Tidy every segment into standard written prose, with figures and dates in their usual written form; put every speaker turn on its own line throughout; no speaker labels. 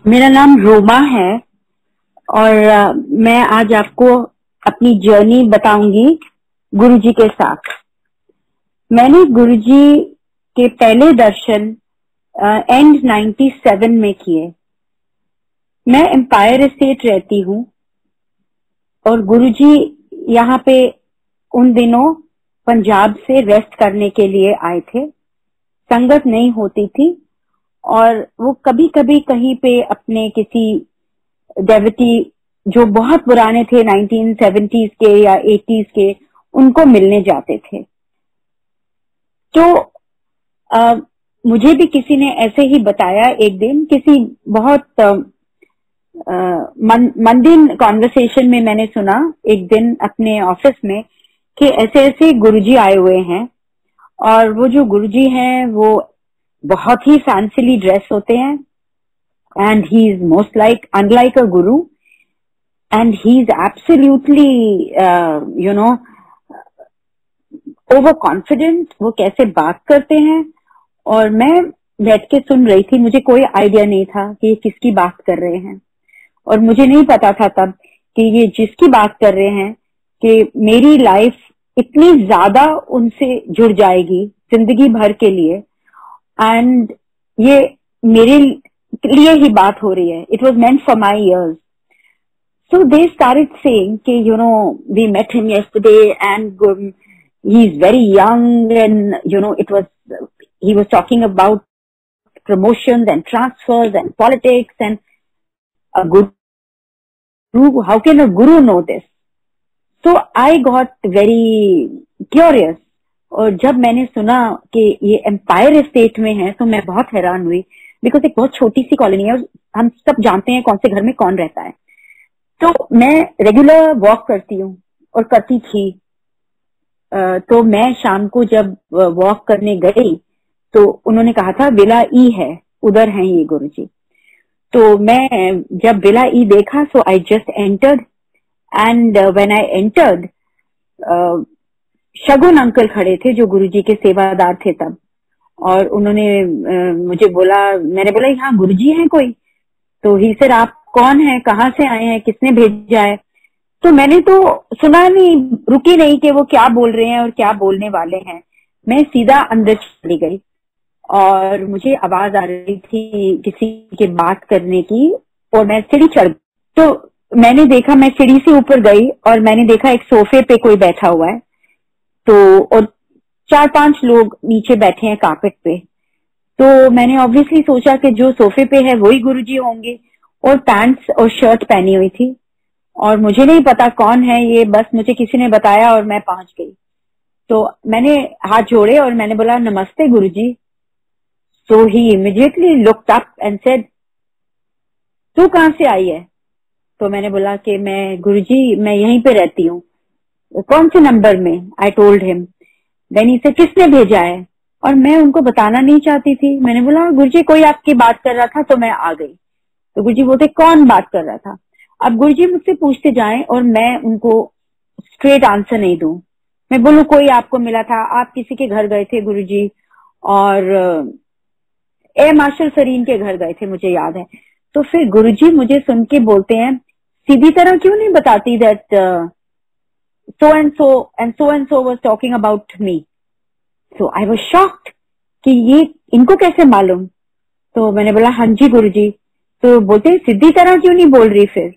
मेरा नाम रोमा है और मैं आज आपको अपनी जर्नी बताऊंगी गुरुजी के साथ। मैंने गुरुजी के पहले दर्शन एंड 97 में किए। मैं एम्पायर एस्टेट रहती हूँ और गुरुजी यहाँ पे उन दिनों पंजाब से रेस्ट करने के लिए आए थे। संगत नहीं होती थी और वो कभी कभी कहीं पे अपने किसी डेविटी जो बहुत पुराने थे 1970s के या 80s के, उनको मिलने जाते थे। तो मुझे भी किसी ने ऐसे ही बताया एक दिन, किसी बहुत मंदिन कॉन्वर्सेशन में मैंने सुना एक दिन अपने ऑफिस में कि ऐसे ऐसे गुरुजी आए हुए हैं और वो जो गुरुजी हैं वो बहुत ही फैंसीली ड्रेस होते हैं and he is most like unlike a guru and he is absolutely over confident। वो कैसे बात करते हैं और मैं बैठ के सुन रही थी, मुझे कोई आइडिया नहीं था कि ये किसकी बात कर रहे हैं और मुझे नहीं पता था तब कि ये जिसकी बात कर रहे हैं कि मेरी लाइफ इतनी ज्यादा उनसे जुड़ जाएगी जिंदगी भर के लिए एंड ये मेरे लिए ही बात हो रही है। It was meant for my ears. So they started saying कि we met him yesterday and he is very young and he was talking about promotions and transfers and politics and a guru, how can a guru know this? So I got very curious और जब मैंने सुना कि ये empire estate में है तो मैं बहुत हैरान हुई, बिकॉज एक बहुत छोटी सी कॉलोनी है और हम सब जानते हैं कौन से घर में कौन रहता है। तो मैं रेगुलर वॉक करती हूँ और करती थी। तो मैं शाम को जब वॉक करने गई तो उन्होंने कहा था विला ई है, उधर हैं ये गुरुजी। तो मैं जब विला ई देखा so I just entered and when I entered Shagun uncle खड़े थे जो गुरुजी के सेवादार थे तब, और उन्होंने मुझे बोला, मैंने बोला यहाँ गुरुजी हैं कोई? तो ही सर आप कौन हैं, कहाँ से आए हैं, किसने भेजा है? तो मैंने तो सुना नहीं, रुकी नहीं कि वो क्या बोल रहे हैं और क्या बोलने वाले हैं। मैं सीधा अंदर चली गई और मुझे आवाज आ रही थी किसी के बात करने की और मैं सीढ़ी चढ़। तो मैंने देखा, मैं सीढ़ी से ऊपर गई और मैंने देखा एक सोफे पे कोई बैठा हुआ है, तो और 4-5 लोग नीचे बैठे हैं कारपेट पे। तो मैंने ऑब्वियसली सोचा कि जो सोफे पे है वही गुरुजी होंगे, और पैंट्स और शर्ट पहनी हुई थी और मुझे नहीं पता कौन है ये, बस मुझे किसी ने बताया और मैं पहुंच गई। तो मैंने हाथ जोड़े और मैंने बोला नमस्ते Guruji. So he immediately looked up and said तू कहाँ से आई है? तो मैंने बोला कि मैं गुरुजी मैं यहीं पे रहती हूँ। कौन से नंबर में? I told him. देन ही से किसने भेजा है? और मैं उनको बताना नहीं चाहती थी। मैंने बोला गुरुजी कोई आपकी बात कर रहा था तो मैं आ गई। तो गुरुजी बोलते कौन बात कर रहा था? अब गुरुजी मुझसे पूछते जाएं और मैं उनको स्ट्रेट आंसर नहीं दूं। मैं बोलूं कोई आपको मिला था, आप किसी के घर गए थे गुरुजी, और एयर मार्शल सरीन के घर गए थे मुझे याद है। तो फिर गुरुजी मुझे सुन के बोलते हैं सीधी तरह क्यों नहीं बताती that so and so was talking about me। So I was shocked कि ये इनको कैसे मालूम? तो मैंने बोला हाँ जी गुरुजी। तो बोलते सीधी तरह क्यों नहीं बोल रही फिर?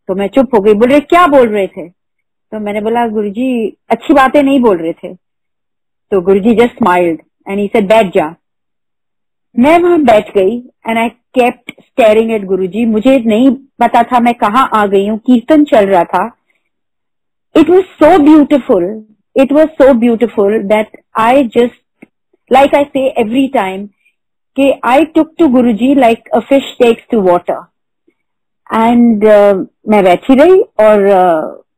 तो मैं चुप हो गई। बोल रहे क्या बोल रहे थे? तो मैंने बोला गुरुजी अच्छी बातें नहीं बोल रहे थे। तो Guruji just smiled and he said बैठ जा। मैं वहां बैठ गई and I kept staring at Guruji. मुझे नहीं पता था मैं कहाँ आ गई हूँ, कीर्तन चल रहा था। It was so beautiful. It was so beautiful that I just, like I say every time, कि I took to Guruji like a fish takes to water. And मैं बैठी रही और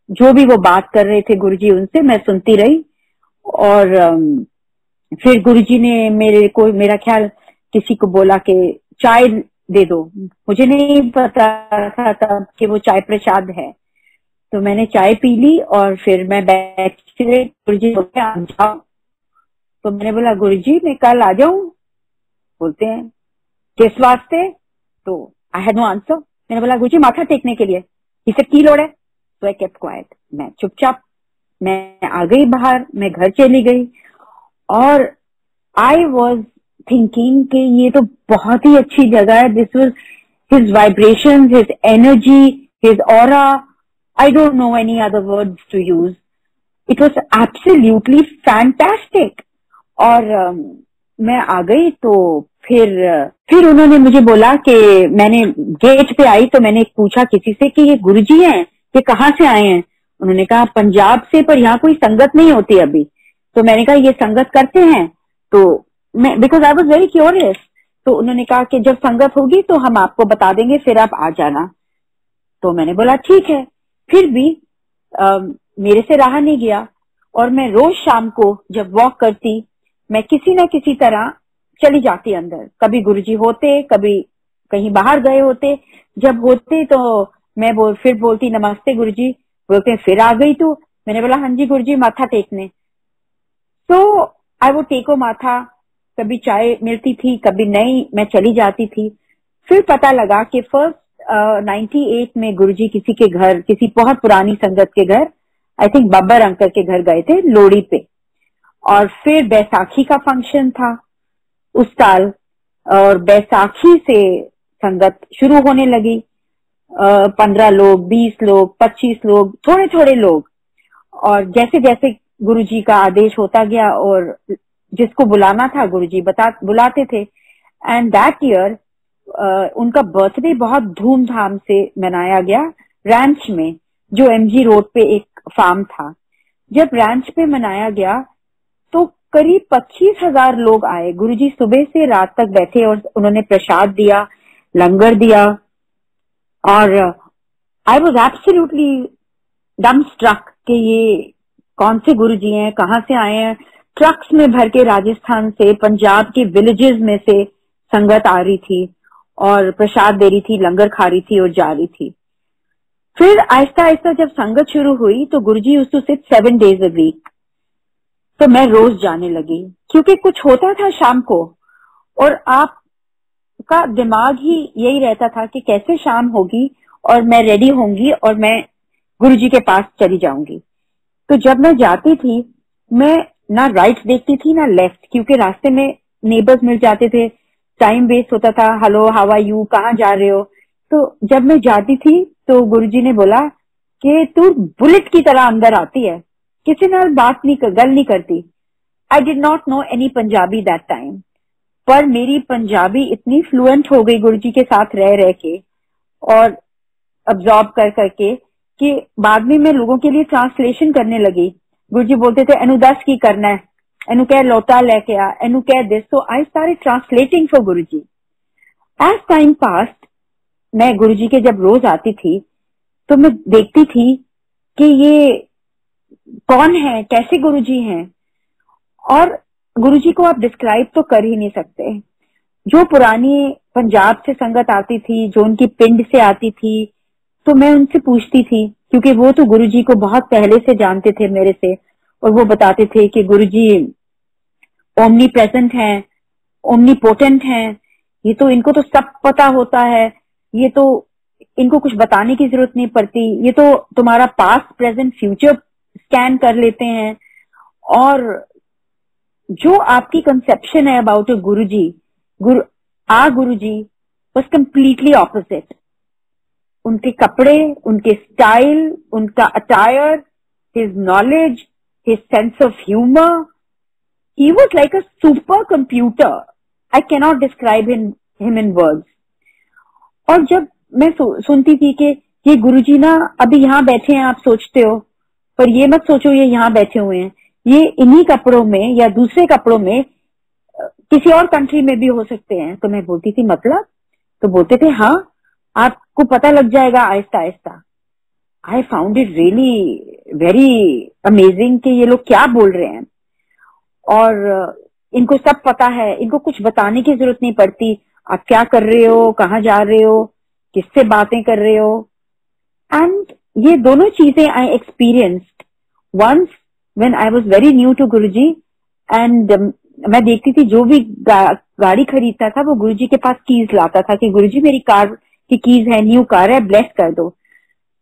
जो भी वो बात कर रहे थे गुरुजी उनसे मैं सुनती रही। और फिर गुरुजी ने मेरा ख्याल किसी को बोला कि चाय दे दो। मुझे नहीं पता था तब कि वो चाय प्रसाद है। तो मैंने चाय पी ली और फिर मैं बैठ के गुरुजी बोलते आ जाओ। तो मैंने बोला गुरुजी मैं कल आ जाऊं? बोलते हैं किस वास्ते? तो आई हैड नो आंसर। मैंने बोला गुरुजी माथा टेकने के लिए। ही सेड की लोड़ है? तो आई केप्ट क्वाइट। मैं चुपचाप मैं आ गई बाहर, मैं घर चली गई और आई वॉज थिंकिंग कि ये तो बहुत ही अच्छी जगह है। This was his vibration, his energy, his aura, I don't know any other words to use. It was absolutely fantastic. और मैं आ गई तो फिर उन्होंने मुझे बोला कि मैंने गेट पे आई तो मैंने पूछा किसी से कि ये गुरुजी हैं, ये कहाँ से आए हैं? उन्होंने कहा पंजाब से, पर यहाँ कोई संगत नहीं होती अभी। तो मैंने कहा ये संगत करते हैं? तो मैं, because I was very curious, तो उन्होंने कहा कि जब संगत होगी तो हम आपको बता देंगे, फिर आप आ जाना। तो मैंने बोला ठीक है। फिर भी मेरे से रहा नहीं गया और मैं रोज शाम को जब वॉक करती, मैं किसी न किसी तरह चली जाती अंदर। कभी गुरुजी होते, कभी कहीं बाहर गए होते। जब होते तो मैं फिर बोलती नमस्ते गुरुजी, बोलते फिर आ गई तू। मैंने बोला हाँ जी गुरुजी माथा टेकने। तो आई वो टेको माथा। कभी चाय मिलती थी, कभी नहीं, मैं चली जाती थी। फिर पता लगा कि फर्स्ट 98 में गुरुजी किसी के घर, किसी बहुत पुरानी संगत के घर, आई थिंक बब्बर अंकल के घर गए थे लोहड़ी पे। और फिर बैसाखी का फंक्शन था उस साल, और बैसाखी से संगत शुरू होने लगी। 15 लोग, 20 लोग, 25 लोग, थोड़े थोड़े लोग। और जैसे जैसे गुरुजी का आदेश होता गया और जिसको बुलाना था गुरुजी बुलाते थे। एंड दैट ईयर उनका बर्थडे बहुत धूमधाम से मनाया गया रैंच में, जो एमजी रोड पे एक फार्म था। जब रैंच पे मनाया गया तो करीब 25,000 लोग आए। गुरुजी सुबह से रात तक बैठे और उन्होंने प्रसाद दिया, लंगर दिया। और आई वॉज एब्सोल्युटली डम स्ट्रक कि ये कौन से गुरुजी हैं, कहाँ से आए हैं। ट्रक्स में भर के राजस्थान से, पंजाब के विलेजेस में से संगत आ रही थी और प्रसाद दे रही थी, लंगर खा रही थी और जा रही थी। फिर आहिस्ता आहिस्ता जब संगत शुरू हुई तो Guruji used to sit 7 days a week। तो मैं रोज जाने लगी क्योंकि कुछ होता था शाम को और आपका दिमाग ही यही रहता था कि कैसे शाम होगी और मैं रेडी होंगी और मैं गुरुजी के पास चली जाऊंगी। तो जब मैं जाती थी, मैं ना राइट देखती थी ना लेफ्ट, क्योंकि रास्ते में नेबर्स मिल जाते थे, टाइम वेस्ट होता था। हेलो हाउ आर यू, कहाँ जा रहे हो? तो जब मैं जाती थी तो गुरुजी ने बोला कि तू बुलेट की तरह अंदर आती है, किसी नाल बात नहीं गल नहीं करती। आई did not no any Punjabi that time, पर मेरी पंजाबी इतनी फ्लुएंट हो गई गुरुजी के साथ रह रह के और अब्सॉर्ब कर करके कि बाद में मैं लोगों के लिए ट्रांसलेशन करने लगी। गुरुजी बोलते थे एनु दस की करना है, एनु कह लोटा लेके आ, एनु कह दिस। So I started translating for Guruji. As time passed, मैं गुरुजी के जब रोज आती थी तो मैं देखती थी कि ये कौन है, कैसे गुरुजी हैं। और गुरुजी को आप डिस्क्राइब तो कर ही नहीं सकते। जो पुरानी पंजाब से संगत आती थी, जो उनकी पिंड से आती थी, तो मैं उनसे पूछती थी क्योंकि वो तो गुरुजी को बहुत पहले से जानते थे मेरे से, और वो बताते थे कि गुरुजी ओमनी प्रेजेंट हैं, ओमनी पोटेंट हैं, ये तो इनको तो सब पता होता है, ये तो इनको कुछ बताने की जरूरत नहीं पड़ती, ये तो तुम्हारा पास्ट प्रेजेंट फ्यूचर स्कैन कर लेते हैं। और जो आपकी कंसेप्शन है about a Guruji, Guruji was completely opposite. उनके कपड़े, उनके स्टाइल, उनका attire, his knowledge, his sense of humour, he was like a super computer. I cannot describe him in words. और जब मैं सुनती थी कि ये गुरुजी ना अभी यहाँ बैठे हैं, आप सोचते हो, पर ये मत सोचो ये यहाँ बैठे हुए हैं, ये इन्हीं कपड़ों में या दूसरे कपड़ों में किसी और कंट्री में भी हो सकते हैं। तो मैं बोलती थी मतलब? तो बोलते थे हाँ, आपको पता लग जाएगा Aahista Aahista. I found it really very amazing कि ये लोग क्या बोल रहे हैं और इनको सब पता है, इनको कुछ बताने की जरूरत नहीं पड़ती। आप क्या कर रहे हो, कहाँ जा रहे हो, किससे बातें कर रहे हो। एंड ये दोनों चीजें I experienced once when I was very new to Guruji. And मैं देखती थी जो भी गाड़ी खरीदता था वो गुरुजी के पास कीज लाता था कि गुरुजी मेरी कार कि कीज है, न्यू कार है, ब्लेस कर दो।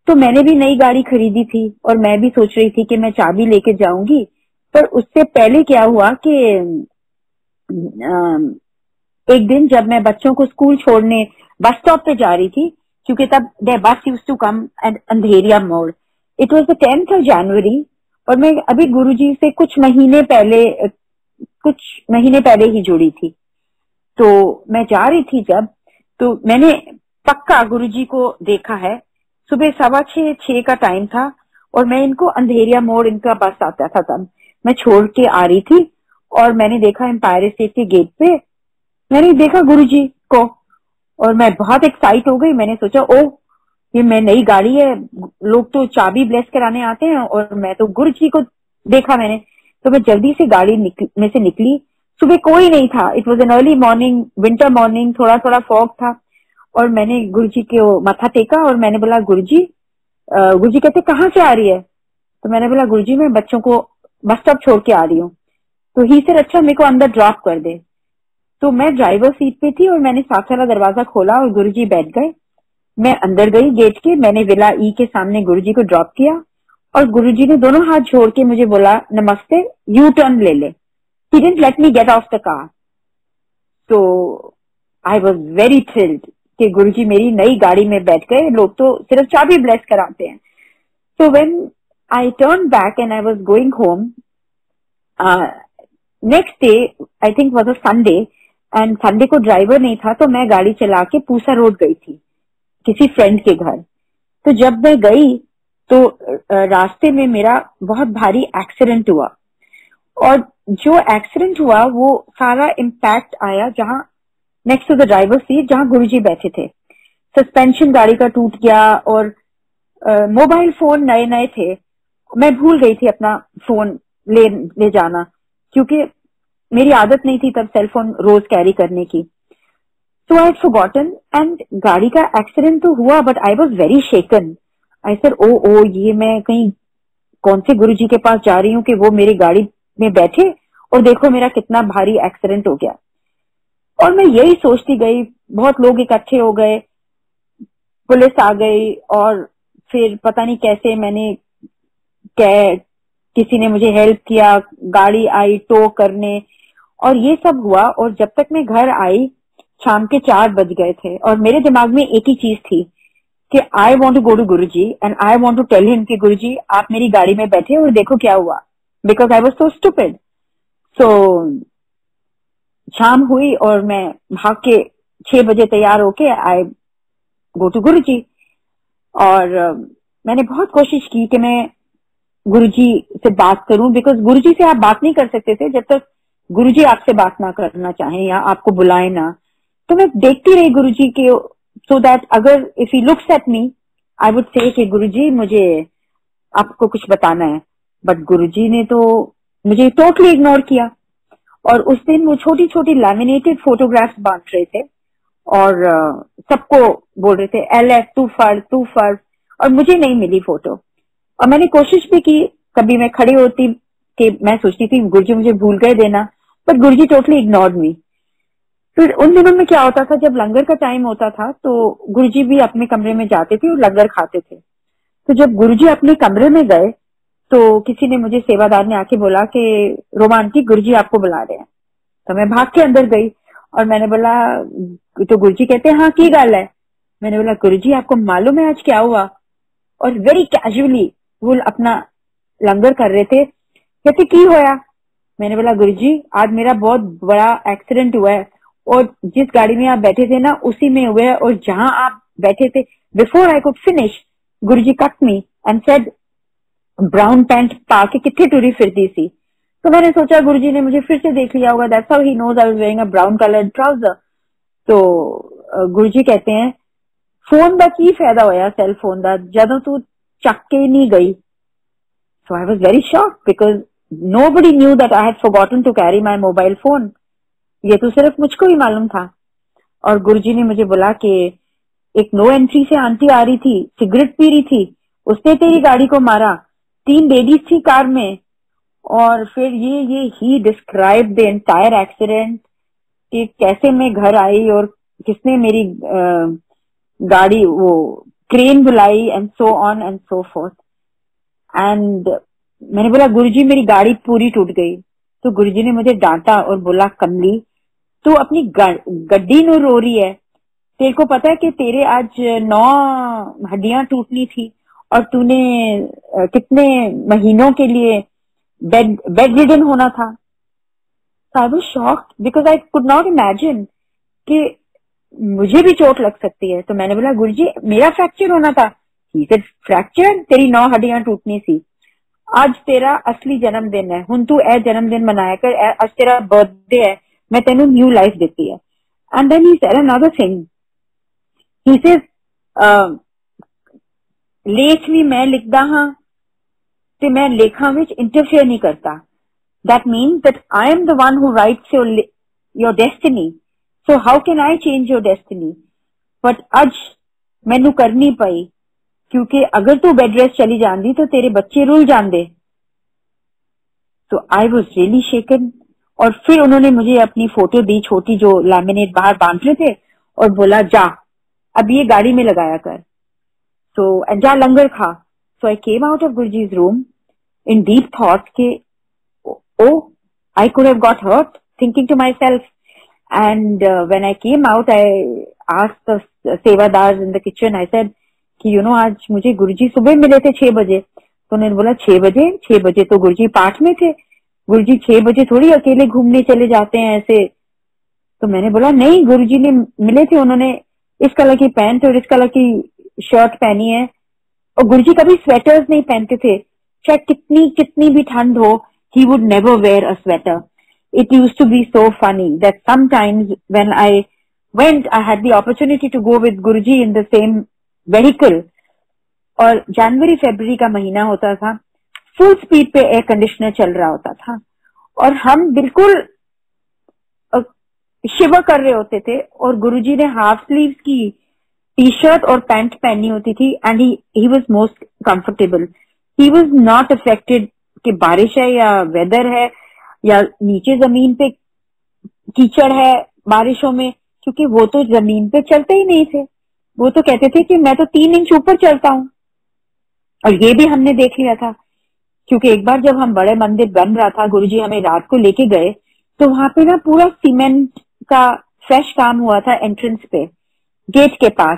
तो मैंने भी नई गाड़ी खरीदी थी और मैं भी सोच रही थी कि मैं चाबी लेके जाऊंगी। पर उससे पहले क्या हुआ कि एक दिन जब मैं बच्चों को स्कूल छोड़ने बस स्टॉप पे जा रही थी, क्योंकि तब देयर बस यूज्ड टू कम एट अंधेरिया मोड़। It was the 10th of January और मैं अभी गुरुजी से कुछ महीने पहले ही जुड़ी थी। तो मैं जा रही थी जब, तो मैंने पक्का गुरुजी को देखा है। सुबह 6:15 का टाइम था और मैं इनको अंधेरिया मोड़, इनका बस आता था तब, मैं छोड़ के आ रही थी और मैंने देखा एम्पायर स्टेट के गेट पे, मैंने देखा गुरुजी को और मैं बहुत एक्साइट हो गई। मैंने सोचा ओ ये मैं नई गाड़ी है, लोग तो चाबी ब्लेस कराने आते हैं और मैं तो गुरुजी को देखा मैंने। तो मैं जल्दी से गाड़ी में से निकली। सुबह कोई नहीं था, it was an early morning, winter morning, थोड़ा थोड़ा फॉग था। और मैंने गुरुजी को माथा टेका और मैंने बोला गुरुजी। गुरुजी कहते कहाँ से आ रही है? तो मैंने बोला गुरुजी मैं बच्चों को बस स्टॉप छोड़ के आ रही हूँ। तो ही से अच्छा मेरे को अंदर ड्रॉप कर दे। तो मैं ड्राइवर सीट पे थी और मैंने साथ वाला दरवाजा खोला और गुरुजी बैठ गए। मैं अंदर गई गेट के, मैंने विला ई के सामने गुरुजी को ड्रॉप किया और गुरुजी ने दोनों हाथ जोड़ के मुझे बोला नमस्ते, यू टर्न ले ले। He didn't let me gate of the car. तो आई वॉज वेरी थ्रिल्ड कि गुरुजी मेरी नई गाड़ी में बैठ गए, लोग तो सिर्फ चाबी ब्लेस कराते हैं। So when I turned back and I was going home, next day I think was a Sunday and Sunday को ड्राइवर नहीं था, तो मैं गाड़ी चला के पूसा रोड गई थी किसी फ्रेंड के घर। तो जब मैं गई तो रास्ते में मेरा बहुत भारी एक्सीडेंट हुआ और जो एक्सीडेंट हुआ वो सारा इम्पैक्ट आया जहां next to the driver seat जहां गुरुजी बैठे थे। सस्पेंशन गाड़ी का टूट गया और मोबाइल फोन नए नए थे। मैं भूल गई थी अपना फोन ले जाना, क्योंकि मेरी आदत नहीं थी तब सेल फोन रोज कैरी करने की। So I had forgotten and गाड़ी का एक्सीडेंट तो हुआ but I was very shaken. I sir oh ये मैं कहीं कौन से गुरुजी के पास जा रही हूँ कि वो मेरी गाड़ी में बैठे और देखो मेरा कितना भारी एक्सीडेंट हो गया। और मैं यही सोचती गई, बहुत लोग इकट्ठे हो गए, पुलिस आ गई और फिर पता नहीं कैसे किसी ने मुझे हेल्प किया, गाड़ी आई टो करने और ये सब हुआ। और जब तक मैं घर आई शाम के 4 बज गए थे और मेरे दिमाग में एक ही चीज थी कि I want to go to Guruji and I want to tell him कि गुरुजी आप मेरी गाड़ी में बैठे और देखो क्या हुआ, because I was so stupid. So शाम हुई और मैं भाग के 6 बजे तैयार होके आई गो टू गुरुजी। और मैंने बहुत कोशिश की कि मैं गुरुजी से बात करूं, बिकॉज गुरुजी से आप बात नहीं कर सकते थे जब तक गुरुजी आपसे बात ना करना चाहें या आपको बुलाए ना। तो मैं देखती रही गुरुजी के, सो दैट अगर if he looks at me I would से कि गुरुजी मुझे आपको कुछ बताना है। बट गुरुजी ने तो मुझे टोटली इग्नोर किया। और उस दिन वो छोटी छोटी लैमिनेटेड फोटोग्राफ्स बांट रहे थे और सबको बोल रहे थे LF तू फर, और मुझे नहीं मिली फोटो। और मैंने कोशिश भी की, कभी मैं खड़ी होती कि मैं सोचती थी गुरुजी मुझे भूल गए देना, बट गुरुजी टोटली इग्नोर्ड मी। फिर उन दिनों में क्या होता था, जब लंगर का टाइम होता था तो गुरुजी भी अपने कमरे में जाते थे और लंगर खाते थे। तो जब गुरुजी अपने कमरे में गए तो किसी ने मुझे, सेवादार ने आके बोला कि रोमा आंटी गुरुजी आपको बुला रहे हैं। तो मैं भाग के अंदर गई और मैंने बोला, तो गुरुजी कहते हैं हाँ की गल है। मैंने बोला गुरुजी आपको मालूम है आज क्या हुआ? और वेरी कैजुअली वो अपना लंगर कर रहे थे, कहते की होया? मैंने बोला गुरुजी आज मेरा बहुत बड़ा एक्सीडेंट हुआ है और जिस गाड़ी में आप बैठे थे ना उसी में हुआ है, और जहां आप बैठे थे before I could finish Guruji cut me and said brown pant पा के कितने टूरी फिरती सी। तो मैंने सोचा गुरुजी ने मुझे फिर से देख लिया होगा, that's how he knows I was wearing a brown coloured trouser. तो गुरुजी कहते हैं फोन का की फायदा होया सेल फोन का जदों तू चक के नहीं गई। So I was very shocked because nobody knew that I had forgotten to carry my mobile phone. ये तो सिर्फ मुझको ही मालूम था। और गुरुजी ने मुझे बोला कि एक नो एंट्री से आंटी आ रही थी, सिगरेट पी रही थी, उसने तेरी गाड़ी को मारा, 3 लेडीज थी कार में। और फिर ये ही डिस्क्राइब द एंटायर एक्सीडेंट कि कैसे मैं घर आई और किसने मेरी गाड़ी वो क्रेन बुलाई and so on and so fourth. And मैंने बोला गुरुजी मेरी गाड़ी पूरी टूट गई। तो गुरुजी ने मुझे डांटा और बोला कमली तू अपनी गड्डी नो रो रही है, तेरे को पता है कि तेरे आज 9 हड्डियां टूटनी थी और तूने कितने महीनों के लिए बेड रिडन होना था। I was shocked because I could not imagine कि मुझे भी चोट लग सकती है। तो मैंने बोला गुरुजी मेरा फ्रैक्चर होना था। ही सेड फ्रैक्चर तेरी 9 हड्डियां टूटनी थी, आज तेरा असली जन्मदिन है, हुन तू ए जन्मदिन मनाया कर, आज तेरा बर्थडे है, मैं तेनू न्यू लाइफ देती है। And then he said another thing, he said लेख भी मैं लिखदा हां ते मैं लेखां विच इंटरफेयर नहीं करता। That means that I am the one who writes your destiny, so how can I change your destiny. But अज मैनू करनी पई क्योंकि अगर तू बेड रेस्ट चली जाती तो तेरे बच्चे रुल जाते। तो आई वॉज रियली शेकन। और फिर उन्होंने मुझे अपनी फोटो दी छोटी जो लैमिनेट बाहर बांध रहे थे और बोला जा अब ये गाड़ी में लगाया कर, तो जा लंगर खा। So I came out of Guruji's room in deep thought के oh I could have got hurt, thinking to myself. And when I came out I asked the sevadar in the kitchen, I said कि you know आज मुझे गुरुजी सुबह मिले थे 6 बजे। तो उन्होंने बोला 6 बजे तो गुरुजी पाठ में थे, गुरुजी 6 बजे थोड़ी अकेले घूमने चले जाते हैं ऐसे। तो मैंने बोला नहीं गुरुजी ने मिले थे, उन्होंने इस कलर की पैंट और इस कलर की शर्ट पहनी है। और गुरुजी कभी स्वेटर्स नहीं पहनते थे, चाहे कितनी भी ठंड हो, he would never wear a sweater. It used to be so funny that sometimes when I went, I had the opportunity to go with Guruji in the same vehicle. और जनवरी फरवरी का महीना होता था, फुल स्पीड पे air conditioner चल रहा होता था और हम बिल्कुल शिवर कर रहे होते थे। और गुरुजी ने हाफ स्लीव्स की टी शर्ट और पैंट पहनी होती थी and he was most comfortable. He was not affected कि बारिश है या वेदर है या नीचे जमीन पे कीचड़ है बारिशों में, क्योंकि वो तो जमीन पे चलते ही नहीं थे। वो तो कहते थे कि मैं तो 3 इंच ऊपर चलता हूँ। और ये भी हमने देख लिया था क्योंकि एक बार जब हम बड़े मंदिर बन रहा था, गुरुजी हमें रात को लेके गए तो वहां पे ना पूरा सीमेंट का फ्रेश काम हुआ था एंट्रेंस पे गेट के पास।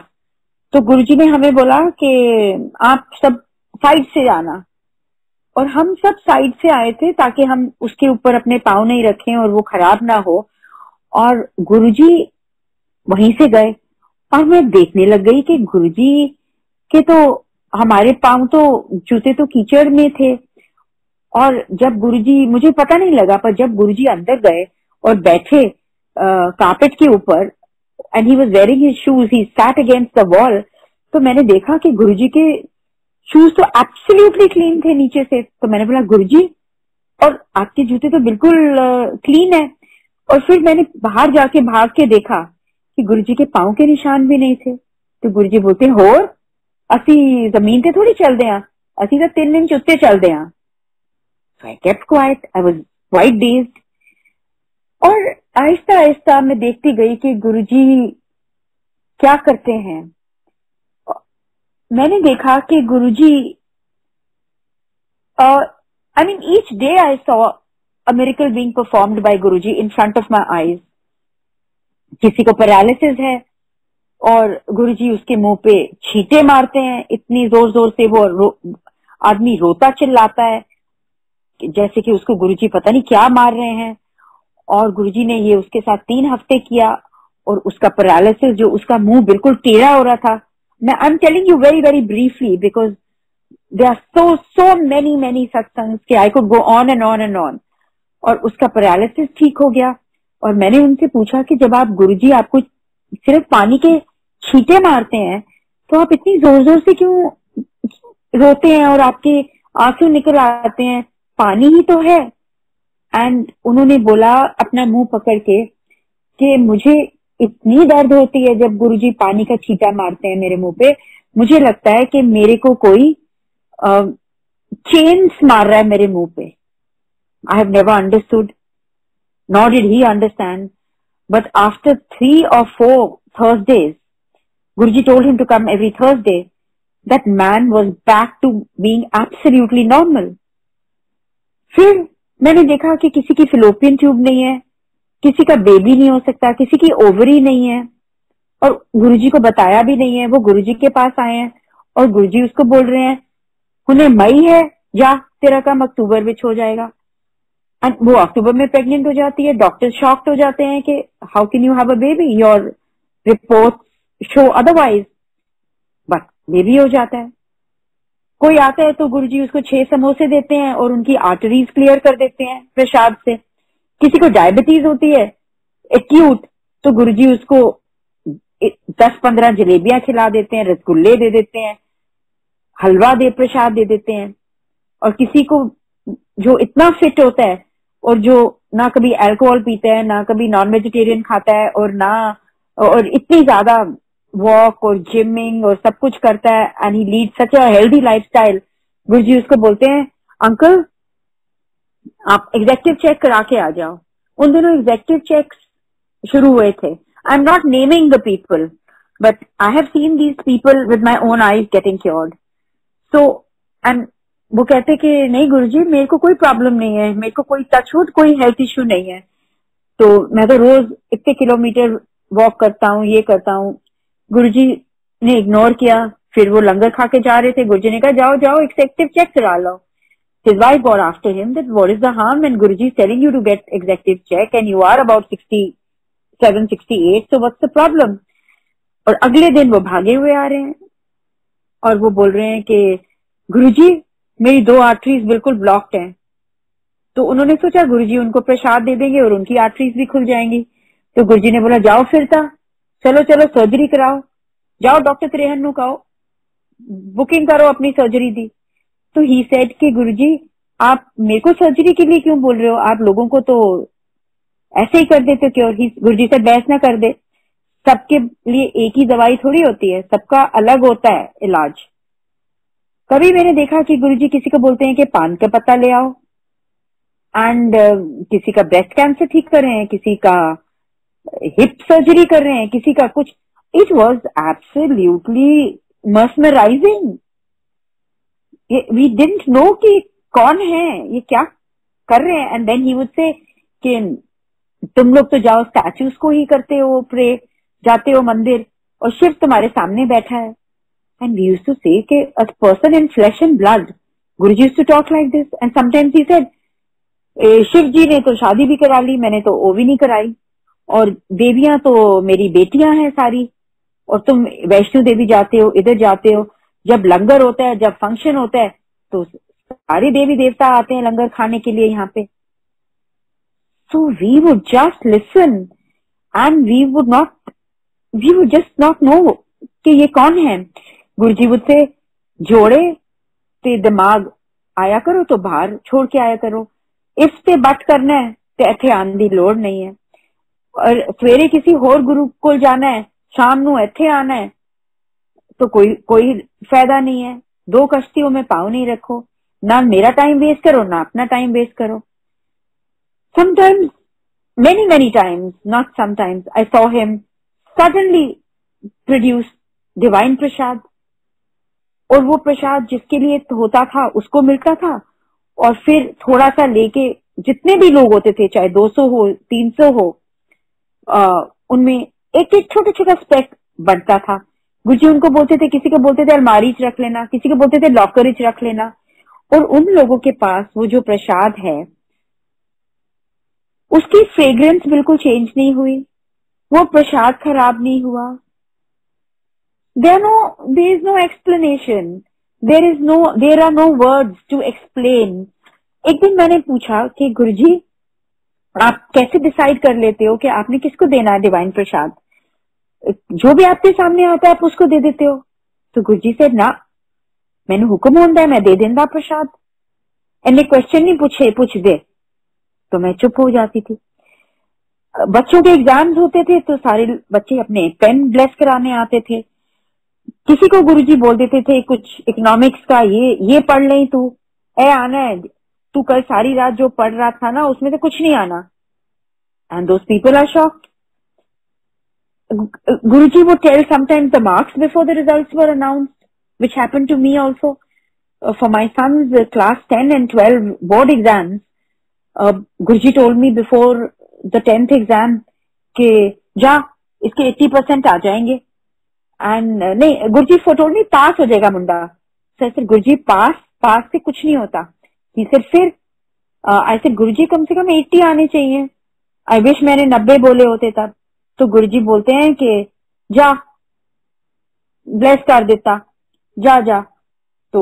तो गुरुजी ने हमें बोला कि आप सब साइड से जाना, और हम सब साइड से आए थे ताकि हम उसके ऊपर अपने पाँव नहीं रखें और वो खराब ना हो। और गुरुजी वहीं से गए और मैं देखने लग गई कि गुरुजी के तो हमारे पाँव तो जूते तो कीचड़ में थे। और जब गुरुजी, मुझे पता नहीं लगा, पर जब गुरुजी अंदर गए और बैठे कारपेट के ऊपर and he was wearing his shoes, he sat against the wall, तो मैंने देखा कि गुरुजी के शूज तो एब्सोल्युटली क्लीन थे नीचे से। तो मैंने बोला गुरुजी, और आपके जूते तो बिल्कुल क्लीन है। और फिर मैंने बाहर जाके भाग के देखा कि गुरुजी के पाँव के निशान भी नहीं थे। तो गुरुजी बोलते होर असी जमीन पे थोड़ी चलते हैं, असी तो 3 इंच उत्ते चलते हैं। So I kept quiet. I was quite dazed. और आहिस्ता आहिस्ता मैं देखती गई कि गुरुजी क्या करते हैं। मैंने देखा कि गुरुजी, I mean each day I saw a miracle being performed by Guruji in front of my eyes. किसी को पैरालिसिस है और गुरुजी उसके मुंह पे छींटे मारते हैं, इतनी जोर जोर से वो आदमी रोता चिल्लाता है जैसे कि उसको गुरुजी पता नहीं क्या मार रहे हैं। और गुरुजी ने ये उसके साथ 3 हफ्ते किया और उसका पैरालिसिस, जो उसका मुंह बिल्कुल टेढ़ा हो रहा था, मैं I am telling you very very briefly because they are so many satsangs कि I could go on and on and on. और उसका पैरालिसिस ठीक हो गया। और मैंने उनसे पूछा कि जब आप गुरुजी आपको सिर्फ पानी के छींटे मारते हैं तो आप इतनी जोर जोर से क्यों रोते हैं और आपके आंसू निकल आते हैं, पानी ही तो है। एंड उन्होंने बोला अपना मुंह पकड़ के कि मुझे इतनी दर्द होती है जब गुरुजी पानी का छींटा मारते हैं मेरे मुंह पे, मुझे लगता है कि मेरे को कोई चेन्स मार रहा है मेरे मुंह पे। I have never understood, nor did he understand, but after 3 or 4 Thursdays Guruji told him to come every Thursday. That man was back to being absolutely normal. फिर मैंने देखा कि किसी की फिलोपियन ट्यूब नहीं है, किसी का बेबी नहीं हो सकता, किसी की ओवरी नहीं है, और गुरुजी को बताया भी नहीं है। वो गुरुजी के पास आए हैं और गुरुजी उसको बोल रहे हैं, उन्हें मई है, जा तेरा काम अक्टूबर में हो जाएगा। एंड वो अक्टूबर में प्रेग्नेंट हो जाती है। डॉक्टर शॉक्ड हो जाते हैं कि how can you have a baby, your report show otherwise, but baby हो जाता है। कोई आता है तो गुरुजी उसको 6 समोसे देते हैं और उनकी आर्टरीज क्लियर कर देते हैं प्रसाद से। किसी को डायबिटीज होती है एक्यूट, तो गुरुजी उसको 10-15 जलेबियां खिला देते हैं, रसगुल्ले दे देते हैं, हलवा दे प्रसाद दे देते हैं। और किसी को जो इतना फिट होता है और जो ना कभी अल्कोहल पीता है, ना कभी नॉन वेजिटेरियन खाता है, और इतनी ज्यादा वॉक और जिमिंग और सब कुछ करता है, and he lead such a healthy lifestyle, Guruji उसको बोलते हैं, अंकल आप एग्जेक्टिव चेक करा के आ जाओ। उन दोनों एग्जेक्टिव चेक शुरू हुए थे। आई am not naming the people, but I have seen these people with my own eyes getting cured. So and वो कहते कि नहीं गुरुजी मेरे को कोई प्रॉब्लम नहीं है, मेरे को कोई टचवुड कोई हेल्थ इश्यू नहीं है, तो मैं तो रोज इतने किलोमीटर वॉक करता हूँ, ये करता हूँ। गुरुजी ने इग्नोर किया। फिर वो लंगर खा के जा रहे थे, गुरुजी ने कहा जाओ जाओ एक्सेक्टिव चेक करा लो। His wife got after him that what is the harm when Guruji is telling you to get executive check and you are about 67, 68, so what's the problem? और अगले दिन वो भागे हुए आ रहे हैं और वो बोल रहे हैं कि गुरुजी मेरी 2 आर्टरीज बिल्कुल ब्लॉक्ड हैं। तो उन्होंने सोचा गुरुजी उनको प्रसाद दे देंगे और उनकी आर्टरीज भी खुल जाएंगी। तो गुरुजी ने बोला जाओ फिरता, चलो चलो सर्जरी कराओ, जाओ डॉक्टर त्रेहन नु कहो, बुकिंग करो अपनी सर्जरी दी। तो ही सेड कि गुरुजी आप मेरे को सर्जरी के लिए क्यों बोल रहे हो, आप लोगों को तो ऐसे ही कर देते हो क्यों। गुरुजी से बहस ना कर दे, सबके लिए एक ही दवाई थोड़ी होती है, सबका अलग होता है इलाज। कभी मैंने देखा कि गुरुजी किसी को बोलते हैं कि पान का पत्ता ले आओ एंड किसी का ब्रेस्ट कैंसर ठीक कर रहे हैं, किसी का हिप सर्जरी कर रहे हैं, किसी का कुछ। It was absolutely mesmerising. We didn't know कि कौन है ये क्या कर रहे हैं। एंड देन ही वुड से कि तुम लोग तो जाओ स्टैचूज को ही करते हो प्रे, जाते हो मंदिर और शिव तुम्हारे सामने बैठा है। And we used to say कि a person in flesh and blood, Guruji used to talk like this. And sometimes he said Shiv ji ने तो शादी भी करा ली, मैंने तो वो भी नहीं कराई, और देवियां तो मेरी बेटियां हैं सारी, और तुम वैष्णो देवी जाते हो, इधर जाते हो, जब लंगर होता है, जब फंक्शन होता है तो सारे देवी देवता आते हैं लंगर खाने के लिए यहाँ पे। So we would just listen and we would just not know कि ये कौन है। गुरुजी वुड से जोड़े ते दिमाग आया करो तो बाहर छोड़ के आया करो, इस पे बट करना है तो इथे आने की लोड़ नहीं है, और सवेरे किसी होर गुरु को जाना है, शाम नू इथे आना है तो कोई फायदा नहीं है। 2 कश्तियों में पाँव नहीं रखो, ना मेरा टाइम वेस्ट करो ना अपना टाइम वेस्ट करो। Sometimes, many times, not sometimes, I saw him suddenly produce divine प्रसाद, और वो प्रसाद जिसके लिए होता था उसको मिलता था, और फिर थोड़ा सा लेके जितने भी लोग होते थे, चाहे 200 हो 300 हो, उनमें एक एक छोटा छोटा स्पेक बनता था। गुरुजी उनको बोलते थे, किसी को बोलते थे अलमारी च रख लेना, किसी को बोलते थे लॉकर च रख लेना, और उन लोगों के पास वो जो प्रसाद है उसकी फ्रेग्रेंस बिल्कुल चेंज नहीं हुई, वो प्रसाद खराब नहीं हुआ। there is no explanation, there are no words to explain। एक दिन मैंने पूछा कि गुरुजी आप कैसे डिसाइड कर लेते हो कि आपने किसको देना है डिवाइन प्रसाद, जो भी आपके सामने आता है आप उसको दे देते हो। तो गुरुजी से ना मैंने हुक्म होता है मैं दे देंदा प्रसाद, इन्हें क्वेश्चन नहीं पूछ दे, तो मैं चुप हो जाती थी। बच्चों के एग्जाम्स होते थे तो सारे बच्चे अपने पेन ब्लेस कराने आते थे, किसी को गुरुजी बोल देते थे कुछ इकोनॉमिक्स का, ये पढ़ ले तू, आना है, तू कल सारी रात जो पढ़ रहा था ना उसमें से कुछ नहीं आना, and those people are shocked. Guruji would tell sometimes the marks before the results were announced, which happened to me also. For my son's class 10 and 12 board exams, Guruji told me before the 10th exam कि जा इसके 80% आ जाएंगे, and नहीं, Guruji told me पास हो जाएगा मुंडा. So I said, Guruji, पास से कुछ नहीं होता. He said, फिर I said, Guruji कम से कम 80 आने चाहिए. I wish मैंने 90 बोले होते तब. तो गुरुजी बोलते हैं कि जा ब्लेस कर देता, जा. तो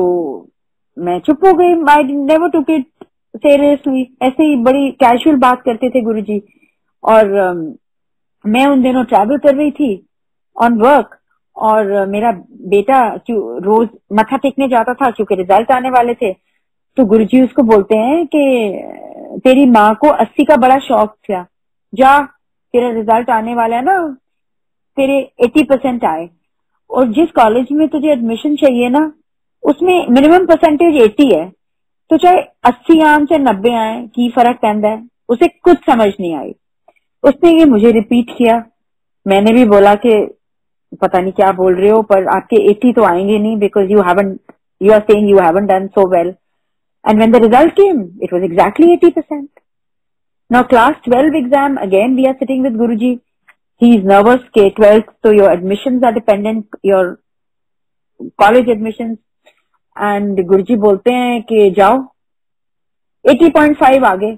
मैं चुप हो गई. I never took it seriously. ऐसे ही बड़ी कैजुअल बात करते थे गुरुजी. और मैं उन दिनों ट्रैवल कर रही थी ऑन वर्क, और मेरा बेटा रोज मत्था टेकने जाता था क्योंकि रिजल्ट आने वाले थे. तो गुरुजी उसको बोलते हैं कि तेरी माँ को 80 का बड़ा शौक था, जा तेरा रिजल्ट आने वाला है ना, तेरे 80% आए. और जिस कॉलेज में तुझे एडमिशन चाहिए ना, उसमें मिनिमम परसेंटेज 80 है. तो चाहे 80 आए चाहे 90 आए, की फर्क पैंदा है. उसे कुछ समझ नहीं आई. उसने ये मुझे रिपीट किया. मैंने भी बोला कि पता नहीं क्या बोल रहे हो, पर आपके 80 तो आएंगे नहीं, because you are saying you haven't done so well. And when the result came, it was exactly 80%. Now class 12 exam, again we are sitting with Guruji. He is nervous ke 12th, so your admissions are dependent, your college admissions. And Guruji बोलते हैं कि जाओ 80.5 आ गए.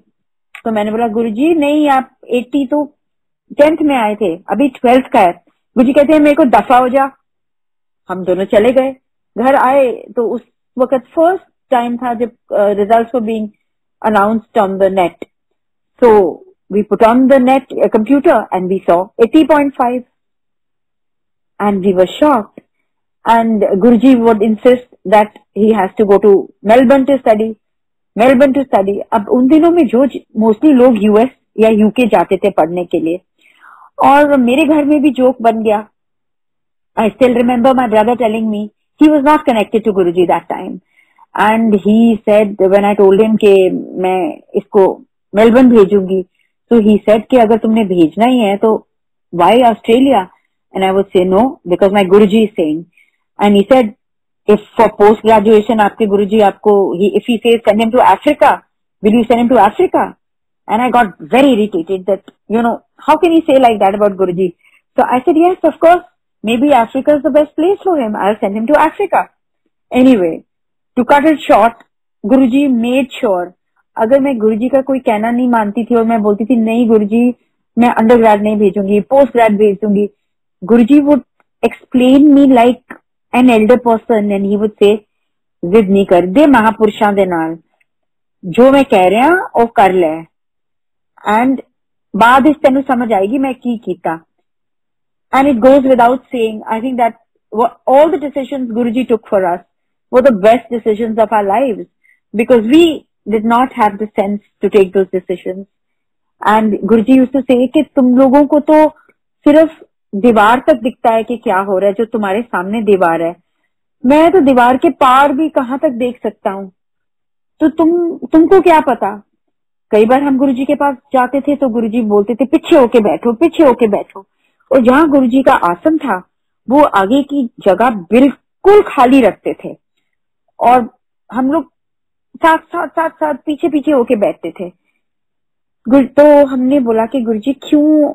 तो मैंने बोला गुरुजी नहीं, आप 80 तो 10th में आए थे, अभी 12th का है. गुरुजी कहते हैं मेरे को दफा हो जा. हम दोनों चले गए. घर आए तो उस वक्त फर्स्ट टाइम था जब results were being announced on the net. So we put on the net computer and we saw 80.5, and we were shocked. And Guruji would insist that he has to go to Melbourne to study. अब उन दिनों में जो mostly लोग US या UK जाते थे पढ़ने के लिए, और मेरे घर में भी जोक बन गया. I still remember my brother telling me he was not connected to Guruji that time, and he said when I told him कि मैं इसको मेलबर्न भेजूंगी, तो ही सेड कि अगर तुमने भेजना ही है तो why Australia. And I would say no, because my Guruji is saying. And he said if for post graduation आपके गुरुजी आपको, if he says send him to Africa, will you send him to Africa? And I got very irritated that you know how can he say like that about Guruji. So I said yes of course, maybe Africa is the best place for him, I will send him to Africa. Anyway, to cut it short, Guruji made sure. अगर मैं गुरुजी का कोई कहना नहीं मानती थी और मैं बोलती थी नहीं गुरुजी मैं अंडर ग्रेड नहीं भेजूंगी, पोस्ट ग्रेड भेज दूंगी, Guruji would explain me like an elder person and he would say जिद नहीं कर दे महापुरुषां दे नाल, जो मैं कह रहा वो कर ले, एंड बाद इस तेनू समझ आएगी मैं की कीता. And it goes without saying, I think that all the decisions Guruji took for us were the best decisions of our lives, because we did not have the sense to take those decisions. And Guruji used to say कि तुम लोगों को तो सिर्फ दीवार तक दिखता है कि क्या हो रहा है, जो तुम्हारे सामने दीवार है, मैं तो दीवार के पार भी कहाँ तक देख सकता हूँ, तो तुमको क्या पता. कई बार हम गुरुजी के पास जाते थे तो गुरुजी बोलते थे पीछे होके बैठो, पीछे होके बैठो, और जहाँ गुरुजी का आसन था वो आगे की जगह बिल्कुल खाली रखते थे, और हम लोग साथ पीछे पीछे होके बैठते थे. तो हमने बोला कि गुरुजी क्यों,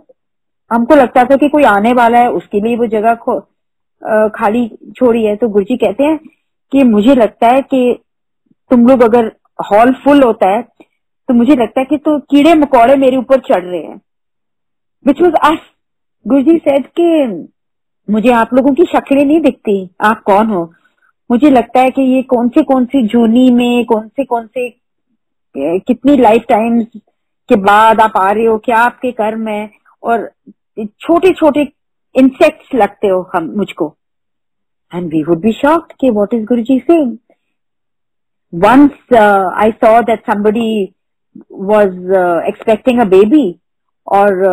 हमको लगता था कि कोई आने वाला है उसके लिए वो जगह खाली छोड़ी है. तो गुरुजी कहते हैं कि मुझे लगता है कि तुम लोग अगर हॉल फुल होता है तो मुझे लगता है कि तो कीड़े मकोड़े मेरे ऊपर चढ़ रहे हैं, which was us. Guruji said कि मुझे आप लोगों की शक्लें नहीं दिखती, आप कौन हो, मुझे लगता है कि ये कौन सी जूनी में कौन से कितनी लाइफ टाइम्स के बाद आप आ रहे हो, क्या आपके कर्म है, और छोटे छोटे इंसेक्ट्स लगते हो हम मुझको. And we would be shocked कि what is Guruji saying. Once I saw that somebody was expecting a baby, और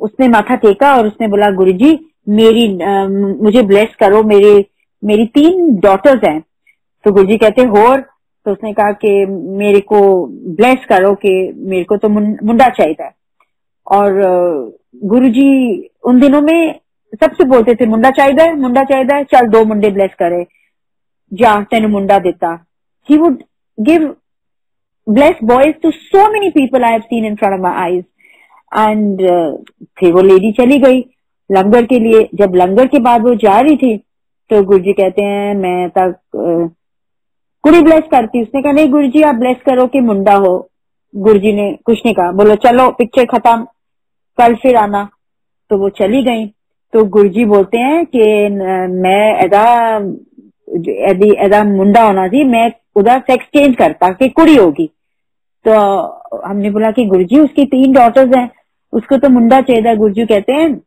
उसने माथा टेका और उसने बोला गुरुजी मुझे ब्लेस करो, मेरी 3 डॉटर्स हैं. तो गुरुजी कहते होर, तो उसने कहा कि मेरे को ब्लेस करो कि मेरे को तो मुंडा चाहिए. और गुरुजी उन दिनों में सबसे बोलते थे मुंडा चाहिए, चल 2 मुंडे ब्लेस करे, जा तेन मुंडा देता। He would give bless boys to so many people I have seen in front of my eyes. And फिर वो लेडी चली गई लंगर के लिए। जब लंगर के बाद वो जा रही थी तो गुरुजी कहते हैं मैं तक कुड़ी ब्लेस करती। उसने कहा नहीं गुरुजी आप ब्लेस करो कि मुंडा हो। गुरुजी ने कुछ नहीं कहा, बोलो चलो पिक्चर खत्म, कल फिर आना। तो वो चली गई। तो गुरुजी बोलते हैं कि मैं एदा मुंडा होना थी, मैं उधर सेक्स चेंज करता कि कुड़ी होगी। तो हमने बोला कि गुरुजी उसकी 3 डॉटर्स हैं, उसको तो मुंडा चाहिए। गुरुजी कहते हैं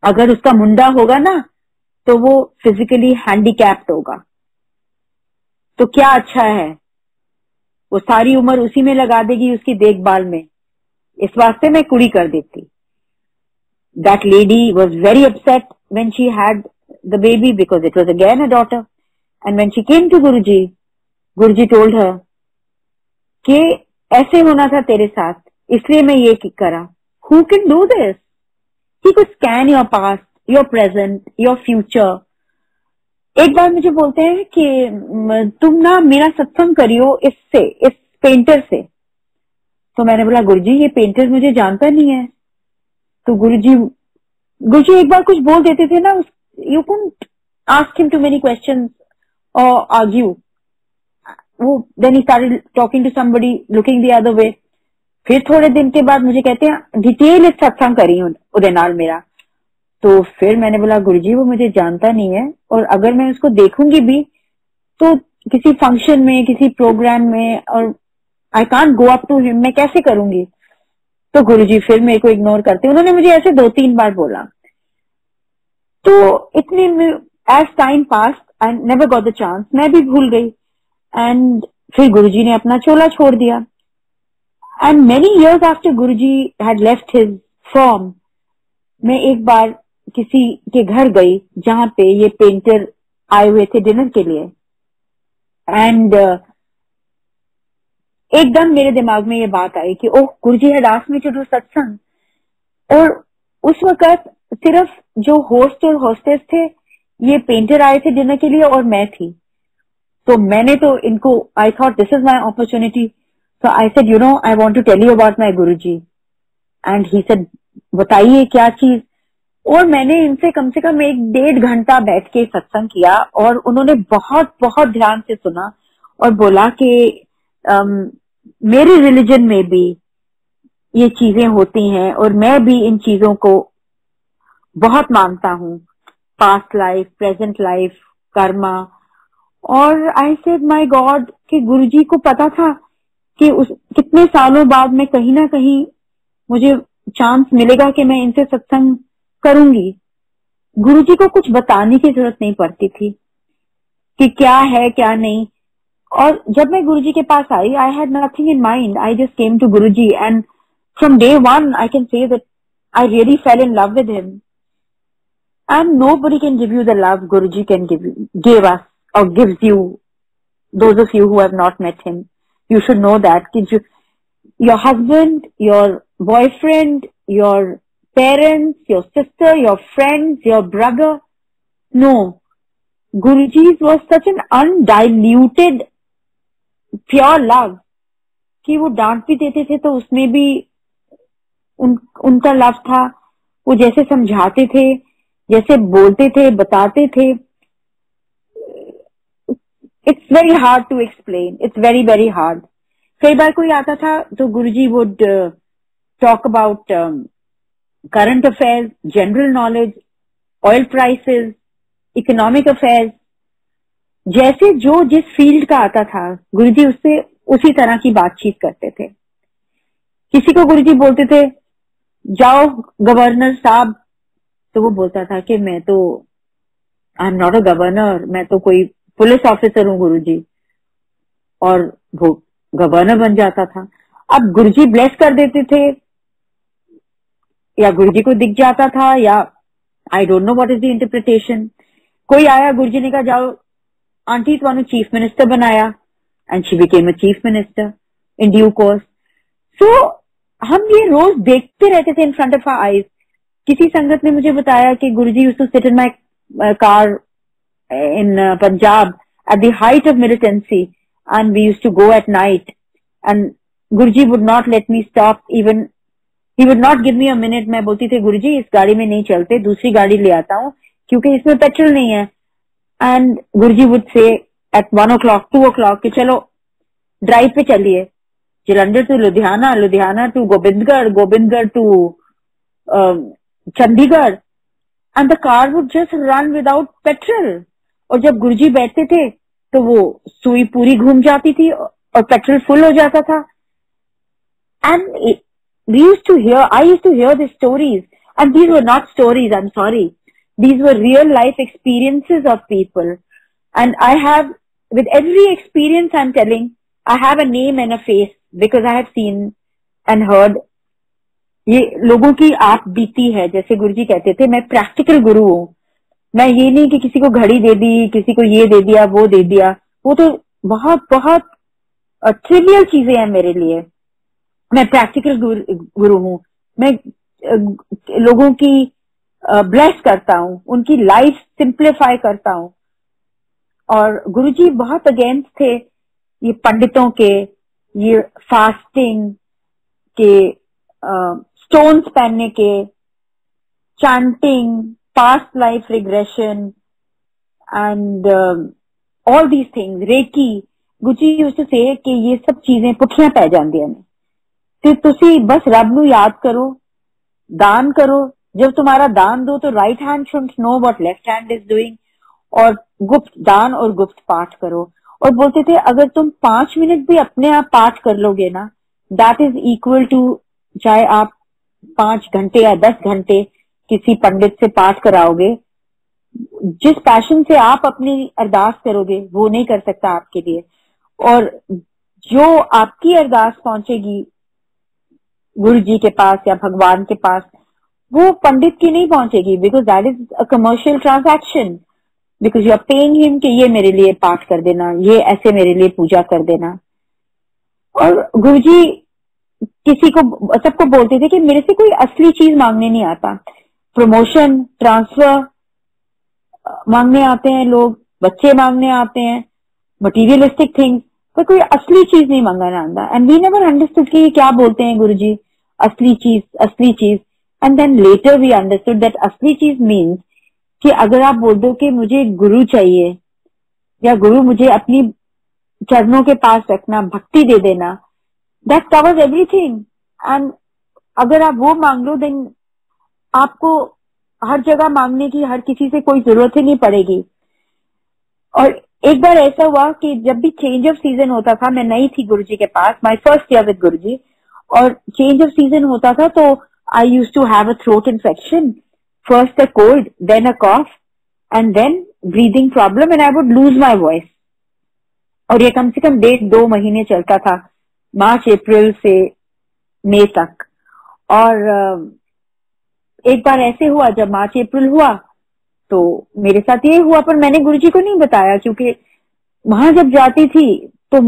अगर उसका मुंडा होगा ना तो वो फिजिकली हैंडीकैप्ड होगा, तो क्या अच्छा है, वो सारी उम्र उसी में लगा देगी उसकी देखभाल में, इस वास्ते मैं कुड़ी कर देती। That lady was very upset when she had the baby because it was again a daughter. And when she came to Guruji, Guruji told her कि ऐसे होना था तेरे साथ, इसलिए मैं ये करा। Who can do this? He could scan your past, your present, your future. एक बार मुझे बोलते हैं कि तुम ना मेरा सत्संग करियो इस पेंटर से। तो मैंने बोला गुरुजी ये पेंटर मुझे जानता नहीं है। तो गुरुजी एक बार कुछ बोल देते थे ना, you couldn't ask him too many questions or argue. Then he started talking to somebody looking the other way. फिर थोड़े दिन के बाद मुझे कहते हैं डिटेल सत्संग करी उदे नाल मेरा। तो फिर मैंने बोला गुरुजी वो मुझे जानता नहीं है, और अगर मैं उसको देखूंगी भी तो किसी फंक्शन में किसी प्रोग्राम में, और I can't go up to him, मैं कैसे करूंगी। तो गुरुजी फिर मेरे को इग्नोर करते। उन्होंने मुझे ऐसे 2-3 बार बोला। तो इतने as time pass I never got the chance, मैं भी भूल गई। एंड फिर गुरुजी ने अपना चोला छोड़ दिया। And many years after Guruji had left his form, मैं एक बार किसी के घर गई जहां पे ये पेंटर आए हुए थे डिनर के लिए। एंड एकदम मेरे दिमाग में ये बात आई कि oh Guruji had asked me to do satsang. और उस वक्त सिर्फ जो होस्ट और होस्टेस थे, ये पेंटर आए थे डिनर के लिए और मैं थी। तो मैंने तो इनको I thought this is my opportunity. So I said you know I want to tell you about my Guruji. And he said बताइए क्या चीज। और मैंने इनसे कम से कम 1-1.5 घंटा बैठ के सत्संग किया, और उन्होंने बहुत बहुत ध्यान से सुना और बोला कि मेरे रिलीजन में भी ये चीजें होती हैं और मैं भी इन चीजों को बहुत मानता हूँ, past life, present life, Karma. और आई सेड माय गॉड कि गुरुजी को पता था कि कितने सालों बाद में कहीं ना कहीं मुझे चांस मिलेगा कि मैं इनसे सत्संग करूंगी। गुरुजी को कुछ बताने की जरूरत नहीं पड़ती थी कि क्या है क्या नहीं। और जब मैं गुरुजी के पास आई, I had nothing in mind, I just came to Guruji and from day 1 I can say that I really fell in love with him. And nobody can give you the love Guruji can give us or gives you. Those of you who have not met him, you should know that your husband, your boyfriend, your parents, your sister, your friends, your brother. No, Guruji's was such an undiluted, pure love कि वो डांट भी देते थे तो उसमें भी उनका लव था। वो जैसे समझाते थे, जैसे बोलते थे, बताते थे, it's very hard to explain, it's very very hard. कई बार कोई आता था तो Guruji would talk about current affairs, general knowledge, oil prices, economic affairs, जैसे जो जिस फील्ड का आता था गुरुजी उससे उसी तरह की बातचीत करते थे। किसी को गुरुजी बोलते थे जाओ गवर्नर साहब, तो वो बोलता था कि मैं तो आई एम नॉट अ गवर्नर, मैं तो कोई पुलिस ऑफिसर हूँ गुरुजी, और वो गवर्नर बन जाता था। अब गुरुजी ब्लेस कर देते थे या गुरुजी को दिख जाता था, या I don't know what is the interpretation. कोई आया, गुरुजी ने कहा जाओ आंटी तुहानू चीफ मिनिस्टर बनाया, and she became a chief minister in due course. So हम ये रोज देखते रहते थे in front of our eyes किसी संगत ने मुझे बताया कि Guruji used to sit in my car in Punjab at the height of militancy, and we used to go at night, and Guruji would not let me stop, even he would not give me a minute. मैं बोलती थी गुरुजी इस गाड़ी में नहीं चलते, दूसरी गाड़ी ले आता हूँ क्योंकि इसमें पेट्रोल नहीं है. And Guruji would say at 1 o'clock, 2 o'clock कि चलो ड्राइव पे चलिए, Jalandhar to Ludhiana, Ludhiana to Gobindgarh, Gobindgarh to Chandigarh, and the car would just run without petrol. और जब गुरुजी बैठते थे तो वो सुई पूरी घूम जाती थी और पेट्रोल फुल हो जाता था. And we used to hear, I used to hear these stories, and these were not stories, I'm sorry. These were real life experiences of people. And I have, with every experience I'm telling, I have a name and a face because I have seen and heard. ये लोगों की आप बीती है. जैसे गुरुजी कहते थे मैं प्रैक्टिकल गुरु हूँ. मैं ये नहीं कि किसी को घड़ी दे दी, किसी को ये दे दिया, वो दे दिया, वो तो बहुत बहुत ट्रिवियल चीजें हैं मेरे लिए. मैं प्रैक्टिकल गुरु हूँ. मैं लोगों की ब्लेस करता हूँ, उनकी लाइफ सिंप्लीफाई करता हूँ. और गुरुजी बहुत अगेंस्ट थे ये पंडितों के, ये फास्टिंग के, स्टोन्स पहनने के, chanting, past life regression, and all these things, Reiki. Guruji used to say कि ये सब चीजें पुठियां पै जांदियां ने, ते तुसी बस रब नू याद करो, दान करो. जब तुम्हारा दान दो तो right hand should know what left hand is doing, और गुप्त दान और गुप्त पाठ करो. और बोलते थे अगर तुम 5 मिनट भी अपने आप पाठ कर लोगे ना, दैट इज इक्वल टू चाहे आप 5 घंटे या 10 घंटे किसी पंडित से पाठ कराओगे. जिस पैशन से आप अपनी अरदास करोगे वो नहीं कर सकता आपके लिए. और जो आपकी अरदास पहुंचेगी गुरुजी के पास या भगवान के पास, वो पंडित की नहीं पहुंचेगी, because that is a commercial transaction, because you are paying him कि ये मेरे लिए पाठ कर देना, ये ऐसे मेरे लिए पूजा कर देना. और गुरुजी किसी को, सबको बोलते थे कि मेरे से कोई असली चीज मांगने नहीं आता. प्रमोशन, ट्रांसफर मांगने आते हैं लोग, बच्चे मांगने आते हैं, मटीरियलिस्टिक थिंग्स, पर कोई असली चीज नहीं मांगना आता. एंड वी नेवर अंडरस्टूड कि ये क्या बोलते हैं गुरुजी, असली चीज, असली चीज. And then later we understood that असली चीज मीन्स कि अगर आप बोल दो कि मुझे गुरु चाहिए या गुरु मुझे अपनी चरणों के पास रखना, भक्ति दे देना, दैट कवर्स एवरीथिंग. एंड अगर आप वो मांग लो देन आपको हर जगह मांगने की हर किसी से कोई जरूरत ही नहीं पड़ेगी. और एक बार ऐसा हुआ कि जब भी चेंज ऑफ सीजन होता था, मैं नई थी गुरुजी के पास, my first year with Guruji, और चेंज ऑफ सीजन होता था तो I used to have a throat infection, first a cold, then a cough, and then breathing problem, and I would lose my voice. और ये कम से कम 1.5-2 महीने चलता था, मार्च अप्रैल से मई तक. और एक बार ऐसे हुआ, जब मार्च अप्रैल हुआ तो मेरे साथ ये हुआ, पर मैंने गुरुजी को नहीं बताया, क्योंकि वहां जब जाती थी तो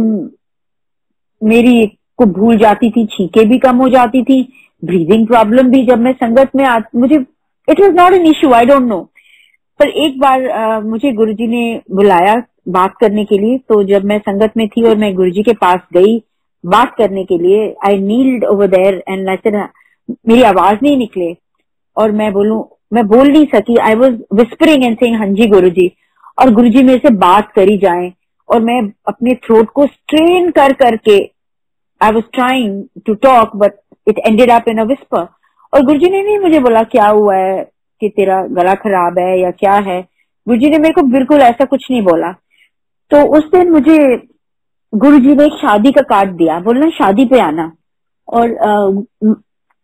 मेरी को भूल जाती थी, छींके भी कम हो जाती थी, ब्रीदिंग प्रॉब्लम भी. जब मैं संगत में मुझे it was not an issue, I don't no. पर एक बार मुझे गुरुजी ने बुलाया बात करने के लिए. तो जब मैं संगत में थी और मैं गुरुजी के पास गई बात करने के लिए, I kneeled over there and I said, मेरी आवाज नहीं निकले और मैं बोल नहीं सकी. I was whispering and saying हाँ जी गुरुजी, और गुरुजी मेरे से बात करी जाए, और मैं अपने थ्रोट को स्ट्रेन कर करके I was trying to talk, but it ended up in a whisper. और गुरुजी ने नहीं मुझे बोला क्या हुआ है, कि तेरा गला खराब है या क्या है. गुरुजी ने मेरे को बिल्कुल ऐसा कुछ नहीं बोला. तो उस दिन मुझे गुरुजी ने एक शादी का कार्ड दिया, बोलना शादी पे आना. और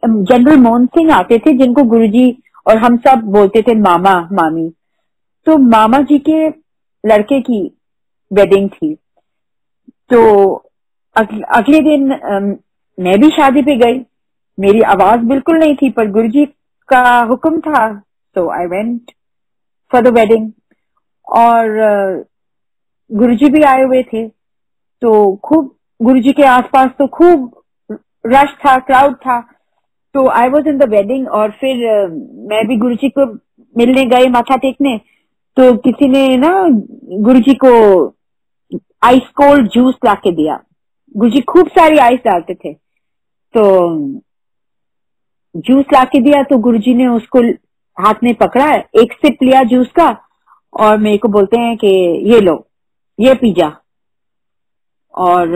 जनरल मोहन सिंह आते थे, जिनको गुरुजी और हम सब बोलते थे मामा मामी. तो मामा जी के लड़के की वेडिंग थी. तो अगले दिन मैं भी शादी पे गई. मेरी आवाज बिल्कुल नहीं थी, पर गुरुजी का हुक्म था, तो I went for the wedding. और गुरुजी भी आए हुए थे, तो खूब गुरुजी के आसपास तो खूब रश था, क्राउड था. तो I was in the wedding, और फिर मैं भी गुरुजी को मिलने गए माथा टेकने, तो किसी ने ना गुरुजी को आइस कोल्ड जूस ला के दिया। गुरुजी खूब सारी आइस डालते थे, तो जूस ला के दिया, तो गुरुजी ने उसको हाथ में पकड़ा, एक सिप लिया जूस का, और मेरे को बोलते हैं कि ये लो, ये पी जा। और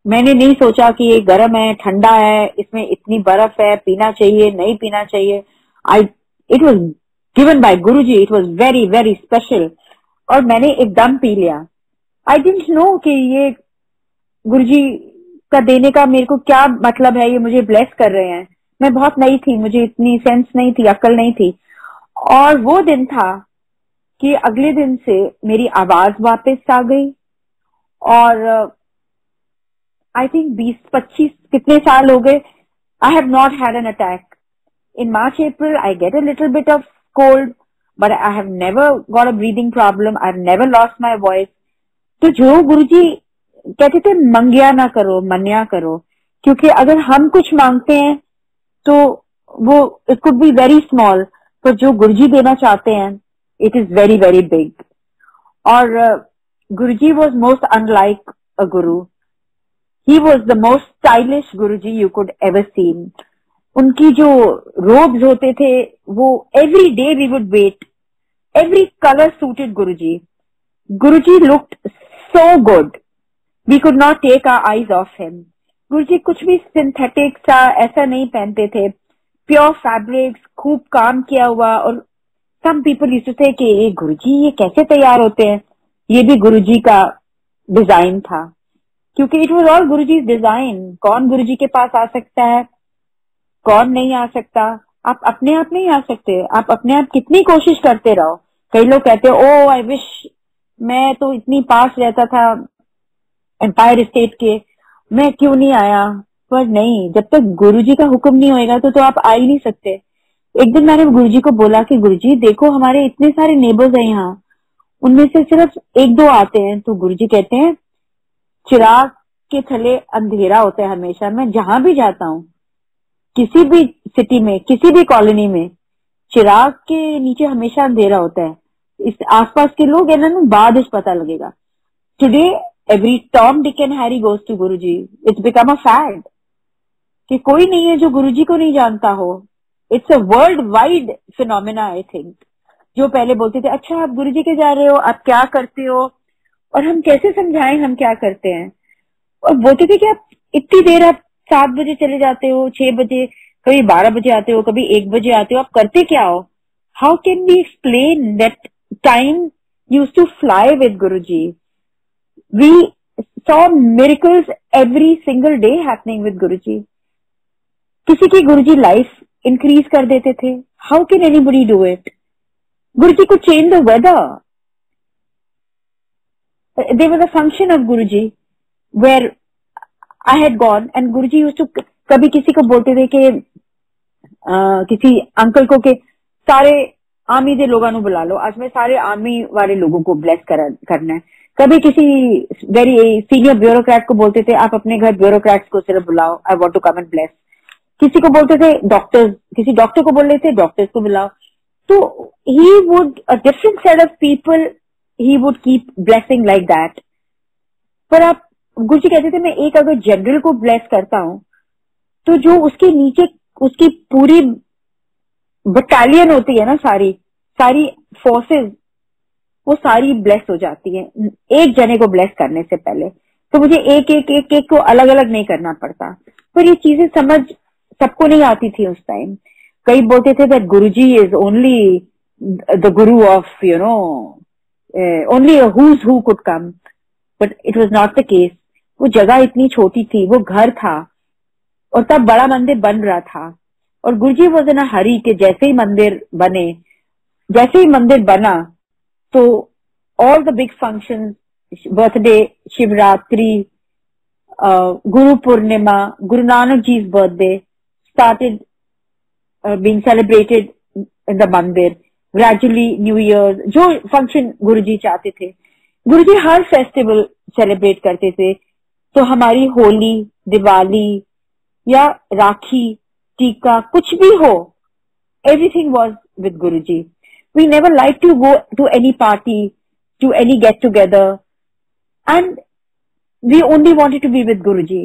मैंने नहीं सोचा कि ये गर्म है, ठंडा है, इसमें इतनी बर्फ है, पीना चाहिए नहीं पीना चाहिए। It was given by Guruji, it was very very special, और मैंने एकदम पी लिया। आई डिडंट नो कि ये गुरुजी का देने का मेरे को क्या मतलब है, ये मुझे ब्लेस कर रहे हैं। मैं बहुत नई थी, मुझे इतनी सेंस नहीं थी, अक्ल नहीं थी। और वो दिन था कि अगले दिन से मेरी आवाज वापस आ गई, और आई थिंक 20-25 कितने साल हो गए, I have not had an attack. In March April I get a little bit of cold, but I have never got a breathing problem, I have never lost my voice. तो जो गुरुजी कहते थे, मंगिया ना करो, मन्या करो, क्योंकि अगर हम कुछ मांगते हैं तो वो it could be very small, पर जो गुरुजी देना चाहते हैं it is very very big. और Guruji was most unlike a guru, he was the most stylish Guruji you could ever seen. उनकी जो रोब्स होते थे, वो every day we would wait, every colour suited Guruji. Guruji looked so good, we could not take our eyes off him. Guruji कुछ भी synthetic सा ऐसा नहीं पहनते थे, प्योर फैब्रिक्स, खूब काम किया हुआ। और some people used to say कि ये गुरुजी ये कैसे तैयार होते हैं, ये भी गुरुजी का डिजाइन था, क्योंकि it was all Guruji design. कौन गुरुजी के पास आ सकता है, कौन नहीं आ सकता। आप अपने आप नहीं आ सकते, आप अपने आप कितनी कोशिश करते रहो। कई लोग कहते हैं ओ आई विश मैं तो इतनी पास रहता था एम्पायर स्टेट के, मैं क्यों नहीं आया। पर नहीं, जब तक गुरुजी का हुक्म नहीं होएगा तो आप आ ही नहीं सकते। एक दिन मैंने गुरुजी को बोला कि गुरुजी देखो हमारे इतने सारे नेबर्स हैं यहाँ, उनमें से सिर्फ 1-2 आते हैं। तो गुरुजी कहते हैं चिराग के थले अंधेरा होता है हमेशा। मैं जहां भी जाता हूँ, किसी भी सिटी में, किसी भी कॉलोनी में, चिराग के नीचे हमेशा अंधेरा होता है। इस आसपास के लोग है ना, बाद में पता लगेगा। Today every Tom Dick and Harry goes to Guruji, it's become a fad कि कोई नहीं है जो गुरुजी को नहीं जानता हो। It's a world wide phenomena I think. जो पहले बोलते थे अच्छा आप गुरुजी के जा रहे हो, आप क्या करते हो, और हम कैसे समझाएं हम क्या करते हैं। और बोलते थे कि आप इतनी देर, आप 7 बजे चले जाते हो, 6 बजे, कभी 12 बजे आते हो, कभी 1 बजे आते हो, आप करते क्या हो। How can we explain that time used to fly with Guruji. We saw miracles every single day happening with Guruji. किसी की गुरुजी लाइफ इंक्रीज कर देते थे। How can anybody do it. Guruji could change the weather. There was a function of Guruji where I had gone and Guruji used to, कभी किसी को बोलते थे कि किसी अंकल को के सारे आर्मी दे लोगों को बुला लो, आज मैं सारे आर्मी वाले लोगों को ब्लेस करना है। कभी किसी वेरी सीनियर ब्यूरोक्रेट को बोलते थे आप अपने घर ब्यूरोक्रेट्स को सिर्फ बुलाओ, I want to come and bless. किसी को बोलते थे डॉक्टर्स, किसी डॉक्टर को बोल रहे थे डॉक्टर्स को बुलाओ। तो he would a different set of people he would keep blessing like that. पर आप गुरुजी कहते थे मैं एक अगर जनरल को ब्लेस करता हूं तो जो उसके नीचे उसकी पूरी बटालियन होती है ना, सारी सारी फोर्सेस, वो सारी ब्लेस हो जाती है एक जने को ब्लेस करने से पहले। तो मुझे एक एक एक एक को अलग अलग नहीं करना पड़ता। पर ये चीजें समझ सबको नहीं आती थी उस टाइम। कई बोलते थे that Guruji is only the guru of you know only whose who could come, but it was not the case. वो जगह इतनी छोटी थी, वो घर था, और तब बड़ा मंदिर बन रहा था। और गुरुजी वॉज इन अ हरी के जैसे ही मंदिर बने, जैसे ही मंदिर बना तो all the big function, birthday, Shivratri, Guru Purnima, Guru Nanak ji's birthday started being celebrated in the mandir. Gradually new year, जो फंक्शन गुरुजी चाहते थे, गुरुजी हर फेस्टिवल सेलिब्रेट करते थे। तो हमारी होली, दिवाली या राखी टीका, कुछ भी हो, everything was with Guruji. We never liked to go to any party, to any get together, and we only wanted to be with Guruji.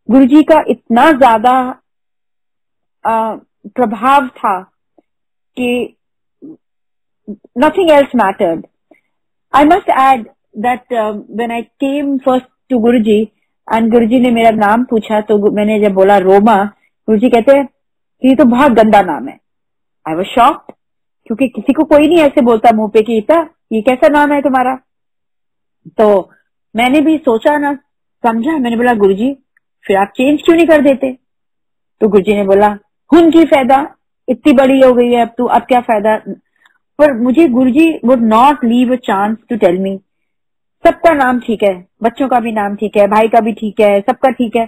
Guruji का इतना ज्यादा प्रभाव था कि nothing else mattered. I must add that when I came first to Guruji and Guruji ने मेरा नाम पूछा, तो मैंने जब बोला रोमा, गुरुजी कहते हैं ये तो बहुत गंदा नाम है. I was shocked, क्योंकि किसी को कोई नहीं ऐसे बोलता मुंह पे कि ये कैसा नाम है तुम्हारा. तो मैंने भी सोचा ना, समझा, मैंने बोला गुरुजी फिर आप चेंज क्यों नहीं कर देते. तो गुरुजी ने बोला हुन की फायदा, इतनी बड़ी हो गई है अब क्या फायदा. पर मुझे Guruji would not leave a chance to tell me सबका नाम ठीक है, बच्चों का भी नाम ठीक है, भाई का भी ठीक है, सबका ठीक है,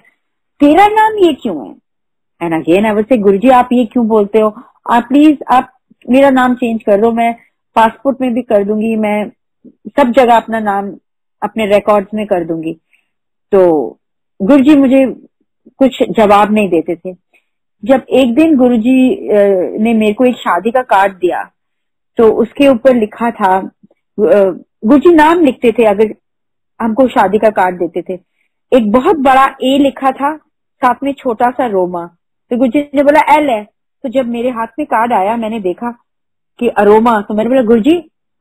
तेरा नाम ये क्यों है. एंड अगेन आई वाज से गुरुजी आप ये क्यों बोलते हो, आप प्लीज आप मेरा नाम चेंज कर दो, मैं पासपोर्ट में भी कर दूंगी, मैं सब जगह अपना नाम अपने रिकॉर्ड्स में कर दूंगी. तो गुरुजी मुझे कुछ जवाब नहीं देते थे. जब एक दिन गुरुजी ने मेरे को एक शादी का कार्ड दिया, तो उसके ऊपर लिखा था, गुरुजी नाम लिखते थे अगर हमको शादी का कार्ड देते थे, एक बहुत बड़ा ए लिखा था, साथ में छोटा सा रोमा. तो गुरुजी ने बोला एल है. तो जब मेरे हाथ में कार्ड आया, मैंने देखा कि अरोमा, तो मैंने बोला गुरुजी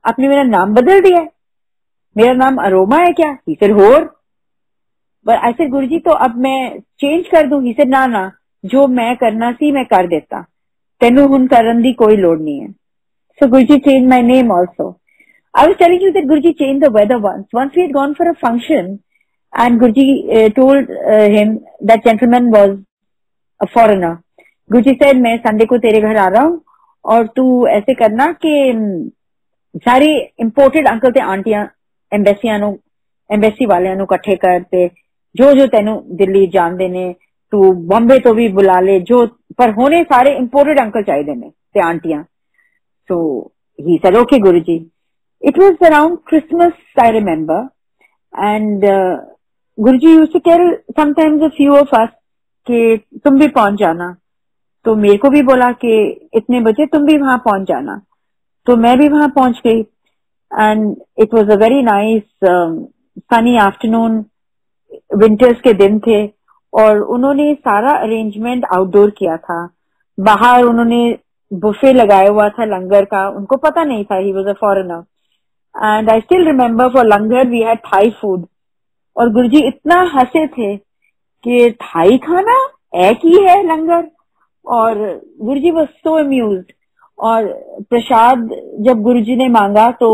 आपने मेरा नाम बदल दिया है, मेरा नाम अरोमा है क्या. ही सेड होर. बट आई सेड गुरुजी तो अब मैं चेंज कर दूं. ही सेड ना, जो मैं करना सी मैं कर देता, तेनू हुन करन दी कोई लोड़ नहीं है. So Guruji changed my name also. I was telling you that Guruji changed the weather once. Once we had gone for a function and Guruji told him that gentleman was a foreigner. Guruji said मैं Sunday को तेरे घर आ रहा हूँ और तू ऐसे करना कि सारे इम्पोर्टेड अंकल ते आंटियां एम्बेसी वाले इकट्ठे करते, जो तेनू दिल्ली जान देने, तू बॉम्बे तो भी बुला ले, जो पर होने सारे इम्पोर्टेड अंकल चाहिए ने ते आंटियां. So he said, okay, Guruji. It was around Christmas, I remember. And Guruji used to tell sometimes a few of us कि तुम भी पहुंच जाना. तो मेरे को भी बोला कि इतने बजे तुम भी वहां पहुंच जाना. तो मैं भी वहां पहुंच गई. And it was a very nice sunny afternoon. Winters के दिन थे और उन्होंने सारा अरेंजमेंट आउटडोर किया था. बाहर उन्होंने बुफे लगाया हुआ था लंगर का, उनको पता नहीं था, he was a foreigner. And I still remember for langar we had Thai food. और गुरुजी इतना हंसे थे कि थाई खाना एक ही है लंगर. और गुरुजी वाज सो अम्यूज्ड. और प्रसाद जब गुरुजी ने मांगा तो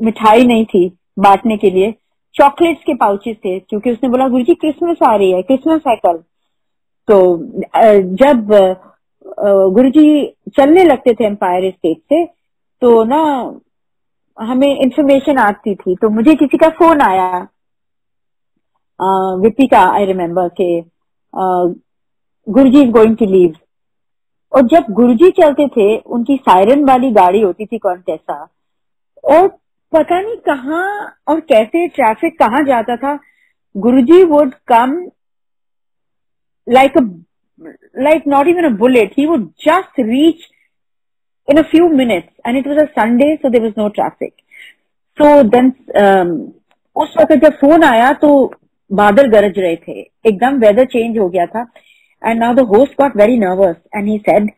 मिठाई नहीं थी बांटने के लिए, चॉकलेट्स के पाउचेस थे, क्योंकि उसने बोला गुरुजी क्रिसमस आ रही है, क्रिसमस है कल. तो जब गुरुजी चलने लगते थे एम्पायर स्टेट से, तो ना हमें इंफॉर्मेशन आती थी. तो मुझे किसी का फोन आया, विपी का, आई रिमेम्बर के गुरुजी इज गोइंग टू लीव. और जब गुरुजी चलते थे, उनकी सायरन वाली गाड़ी होती थी कॉन्टेसा, और पता नहीं कहाँ और कैसे ट्रैफिक कहाँ जाता था. Guruji would come like not even a bullet. He would just reach in a few minutes, and it was a Sunday, so there was no traffic. So then उस वक्त जब फोन आया तो बादल गरज रहे थे, एकदम वेदर चेंज हो गया था. And now the host got very nervous and he said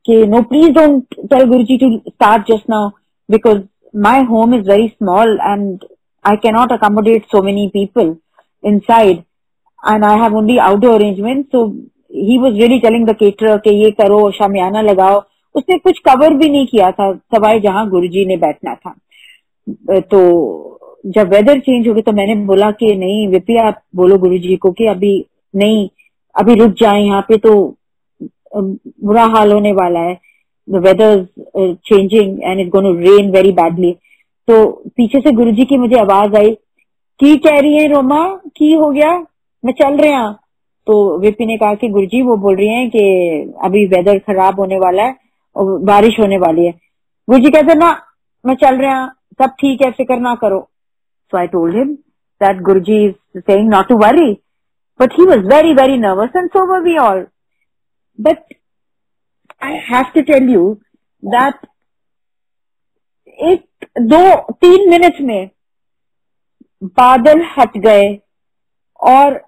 कि no, please don't tell Guruji to start just now because my home is very small and I cannot accommodate so many people inside and I have only outdoor arrangements. So he was really telling the caterer कि ये करो, शामियाना लगाओ. उसने कुछ cover भी नहीं किया था सवाई जहां गुरुजी ने बैठना था. तो जब वेदर चेंज हो गया तो मैंने बोला कि नहीं विपी, आप बोलो गुरुजी को कि अभी नहीं, अभी रुक जाए, यहाँ पे तो बुरा हाल होने वाला है, the weather changing and it's going to rain very badly. तो पीछे से गुरुजी की मुझे आवाज आई, की कह रही है रोमा, की हो गया, मैं चल रहा. तो विपी ने कहा कि गुरुजी वो बोल रही हैं कि अभी वेदर खराब होने वाला है और बारिश होने वाली है. गुरुजी कहते ना, मैं चल रहा, सब ठीक है, फिक्र ना करो. So I told him that Guruji is saying not to worry, but he was very very nervous and so were we all. But I have to tell you that 1-2-3 minute में बादल हट गए और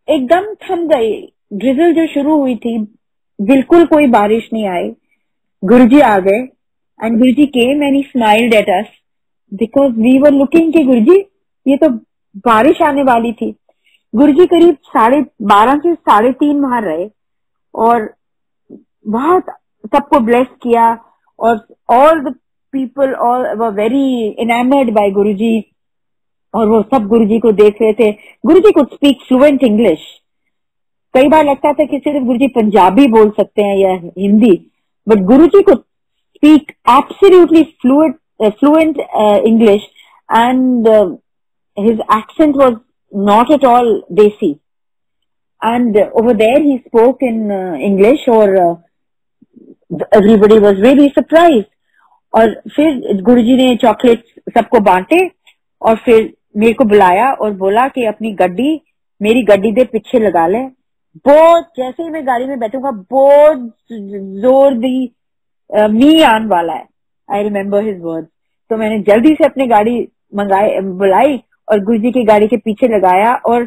एकदम थम गई। ड्रिजल जो शुरू हुई थी, बिल्कुल कोई बारिश नहीं आई। गुरुजी आ गए and Guruji came and he smiled at us because we were looking कि गुरुजी ये तो बारिश आने वाली थी। गुरुजी करीब 12:30 से 3:30 वहां रहे और बहुत सबको ब्लेस किया और all the people all were very enamoured by Guruji और वो सब गुरुजी को देख रहे थे। Guruji could speak fluent English. कई बार लगता था कि सिर्फ गुरुजी पंजाबी बोल सकते हैं या Hindi, but Guruji could speak absolutely fluent English and his accent was not at all desi, and over there he spoke in English or everybody was really surprised। और फिर गुरुजी ने चॉकलेट्स सबको बांटे और फिर मेरे को बुलाया और बोला कि अपनी गड्डी मेरी गड्डी दे पीछे लगा ले। बहुत जैसे ही मैं गाड़ी में बैठूंगा बहुत जोर दी मी आने वाला है। I remember his words. तो मैंने जल्दी से अपनी गाड़ी बुलाई और गुरुजी की गाड़ी के पीछे लगाया और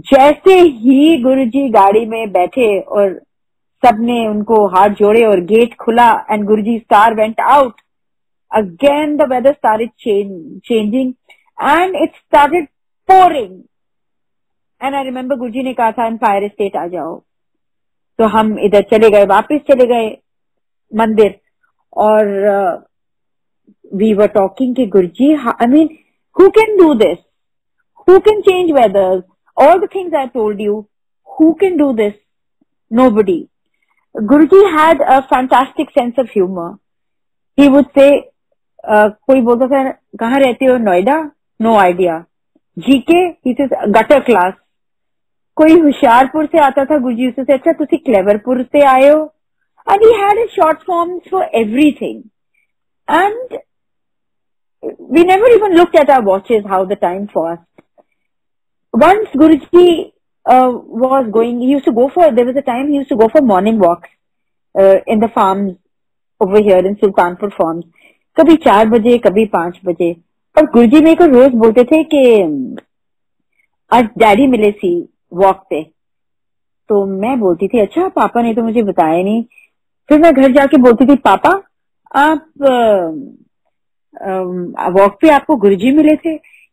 जैसे ही गुरुजी गाड़ी में बैठे और सबने उनको हाथ जोड़े और गेट खुला and Guruji car went out, again the weather started changing and it started pouring and I remember Guruji ने कहा था एम्पायर स्टेट आ जाओ। तो हम इधर चले गए, वापस चले गए मंदिर और वी वर टॉकिंग कि Guruji, I mean who can do this? Who can change weathers? All the things I told you, who can do this? Nobody. Guruji had a fantastic sense of humor. He would say, कोई बोलता था कहाँ रहते हो, Noida? No idea. GK, he says gutter class. कोई होशियारपुर से आता था, गुरुजी उससे अच्छा तुसी क्लेवरपुर से आए हो। And he had a short forms for everything. And we never even looked at our watches how the time passed. Once Guruji was going, he used to go for, there was a time he used to go for morning walks in the farms over here in Sultanpur farms. कभी 4 बजे कभी 5 बजे। और गुरुजी मेरे को रोज बोलते थे कि आज डैडी मिले सी वॉक पे। तो मैं बोलती थी अच्छा, पापा ने तो मुझे बताया नहीं। फिर मैं घर जाके बोलती थी पापा आप वॉक पे आपको गुरुजी मिले थे?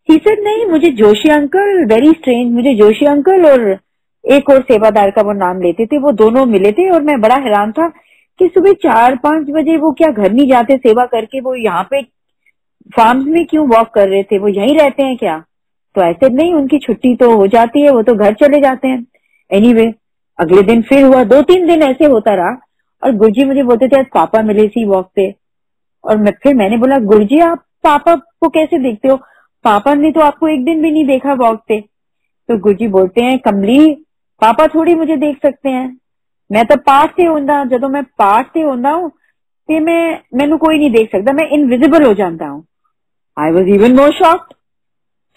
ही सेड नहीं, मुझे जोशी अंकल, वेरी स्ट्रेंज, मुझे जोशी अंकल और एक और सेवादार का वो नाम लेते थे, वो दोनों मिले थे। और मैं बड़ा हैरान था कि सुबह 4-5 बजे वो क्या घर नहीं जाते सेवा करके, वो यहाँ पे फार्म्स में क्यों वॉक कर रहे थे? वो यहीं रहते हैं क्या? तो ऐसे नहीं, उनकी छुट्टी तो हो जाती है, वो तो घर चले जाते हैं। एनीवे, अगले दिन फिर हुआ, 2-3 दिन ऐसे होता रहा और गुरुजी मुझे बोलते थे आज पापा मिले सी वॉक पे। और फिर मैंने बोला गुरुजी आप पापा को कैसे देखते हो? पापा ने तो आपको एक दिन भी नहीं देखा वॉक पे। तो गुरुजी बोलते हैं कमली, पापा थोड़ी मुझे देख सकते हैं, मैं तो पाठ से होंदा, जदों मैं पाठ से होंदा हूं ते मैनू कोई नहीं देख सकता, मैं इनविजिबल हो जाता हूँ। I was even more shocked.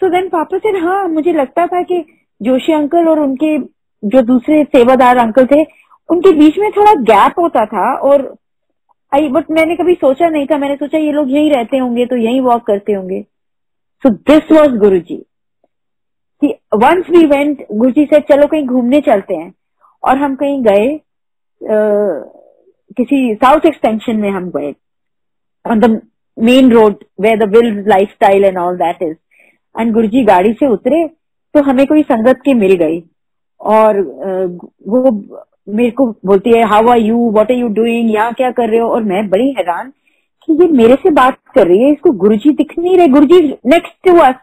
So then पापा से हाँ, मुझे लगता था कि जोशी अंकल और उनके जो दूसरे सेवादार अंकल थे उनके बीच में थोड़ा गैप होता था। और बट मैंने कभी सोचा नहीं था, मैंने सोचा ये लोग यही रहते होंगे तो यही वॉक करते होंगे। So this was Guruji. Once we went, Guruji से चलो कहीं घूमने चलते हैं। और हम कहीं गए, किसी साउथ एक्सटेंशन में हम गए, on the main road where the Wills lifestyle and all that is. And Guruji गाड़ी से उतरे तो हमें कोई संगत की मिल गई और वो मेरे को बोलती है how are you, what are you doing, यहाँ क्या कर रहे हो? और मैं बड़ी हैरान कि ये मेरे से बात कर रही है, इसको गुरुजी दिख नहीं रहे। Guruji next to us,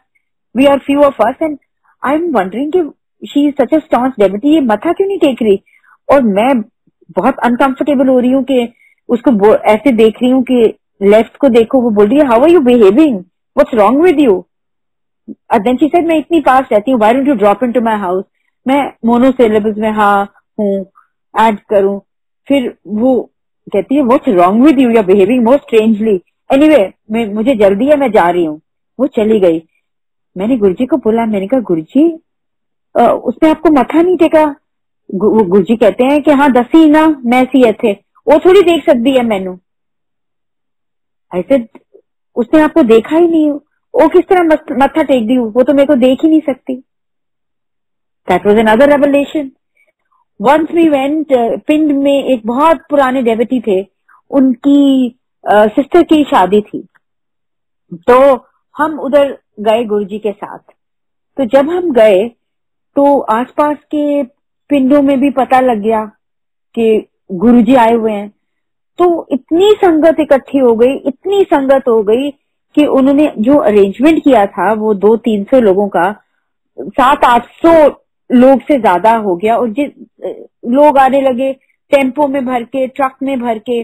we are few of us and I am wondering कि she is such a staunch devotee, ये मथा क्यों नहीं टेक रही? और मैं बहुत अनकंफर्टेबल हो रही हूँ कि उसको ऐसे देख रही हूँ कि लेफ्ट को देखो, वो बोल रही है how are you behaving, what's wrong with you? Then she said मैं इतनी पास रहती हूँ, why don't you drop into my house? मैं मोनोसिलेबल्स में हाँ हूँ ऐड करूं। फिर वो कहती है what's wrong with you, you are behaving more strangely. Anyway, मुझे जल्दी है, मैं जा रही हूँ। वो चली गई। मैंने गुरुजी को बोला, मैंने कहा गुरुजी उसने आपको मथा नहीं टेका? गुरुजी कहते हैं कि हाँ दसी ना मैं सी थे। वो थोड़ी देख सकती है मैनू। ऐसे उसने आपको देखा ही नहीं, वो किस तरह मत्था टेक दी, वो तो मेरे को देख ही नहीं सकती। That was another revelation. Once we went, पिंड में एक बहुत पुराने डेविटी थे, उनकी सिस्टर की शादी थी, तो हम उधर गए गुरुजी के साथ। तो जब हम गए तो आसपास के पिंडों में भी पता लग गया कि गुरुजी आए हुए हैं। तो इतनी संगत इकट्ठी हो गई, इतनी संगत हो गई कि उन्होंने जो अरेंजमेंट किया था वो 200-300 लोगों का 700-800 लोग से ज्यादा हो गया। और लोग आने लगे टेम्पो में भर के, ट्रक में भर के।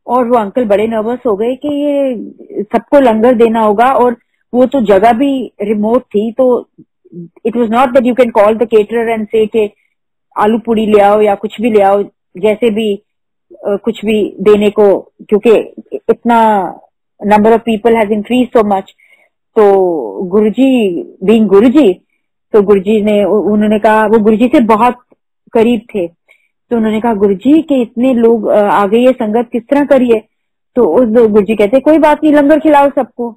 और वो अंकल बड़े नर्वस हो गए कि ये सबको लंगर देना होगा, और वो तो जगह भी रिमोट थी, तो it was not that you can call the caterer and से कि आलू पूड़ी ले आओ या कुछ भी ले आओ, जैसे भी कुछ भी देने को, क्योंकि इतना number of people has increase so much. तो गुरुजी बीइंग गुरुजी, तो गुरुजी ने, उन्होंने कहा, वो गुरुजी से बहुत करीब थे, तो उन्होंने कहा गुरुजी के इतने लोग आ गई है संगत, किस तरह करिए। तो उस गुरुजी कहते कोई बात नहीं, लंगर खिलाओ सबको।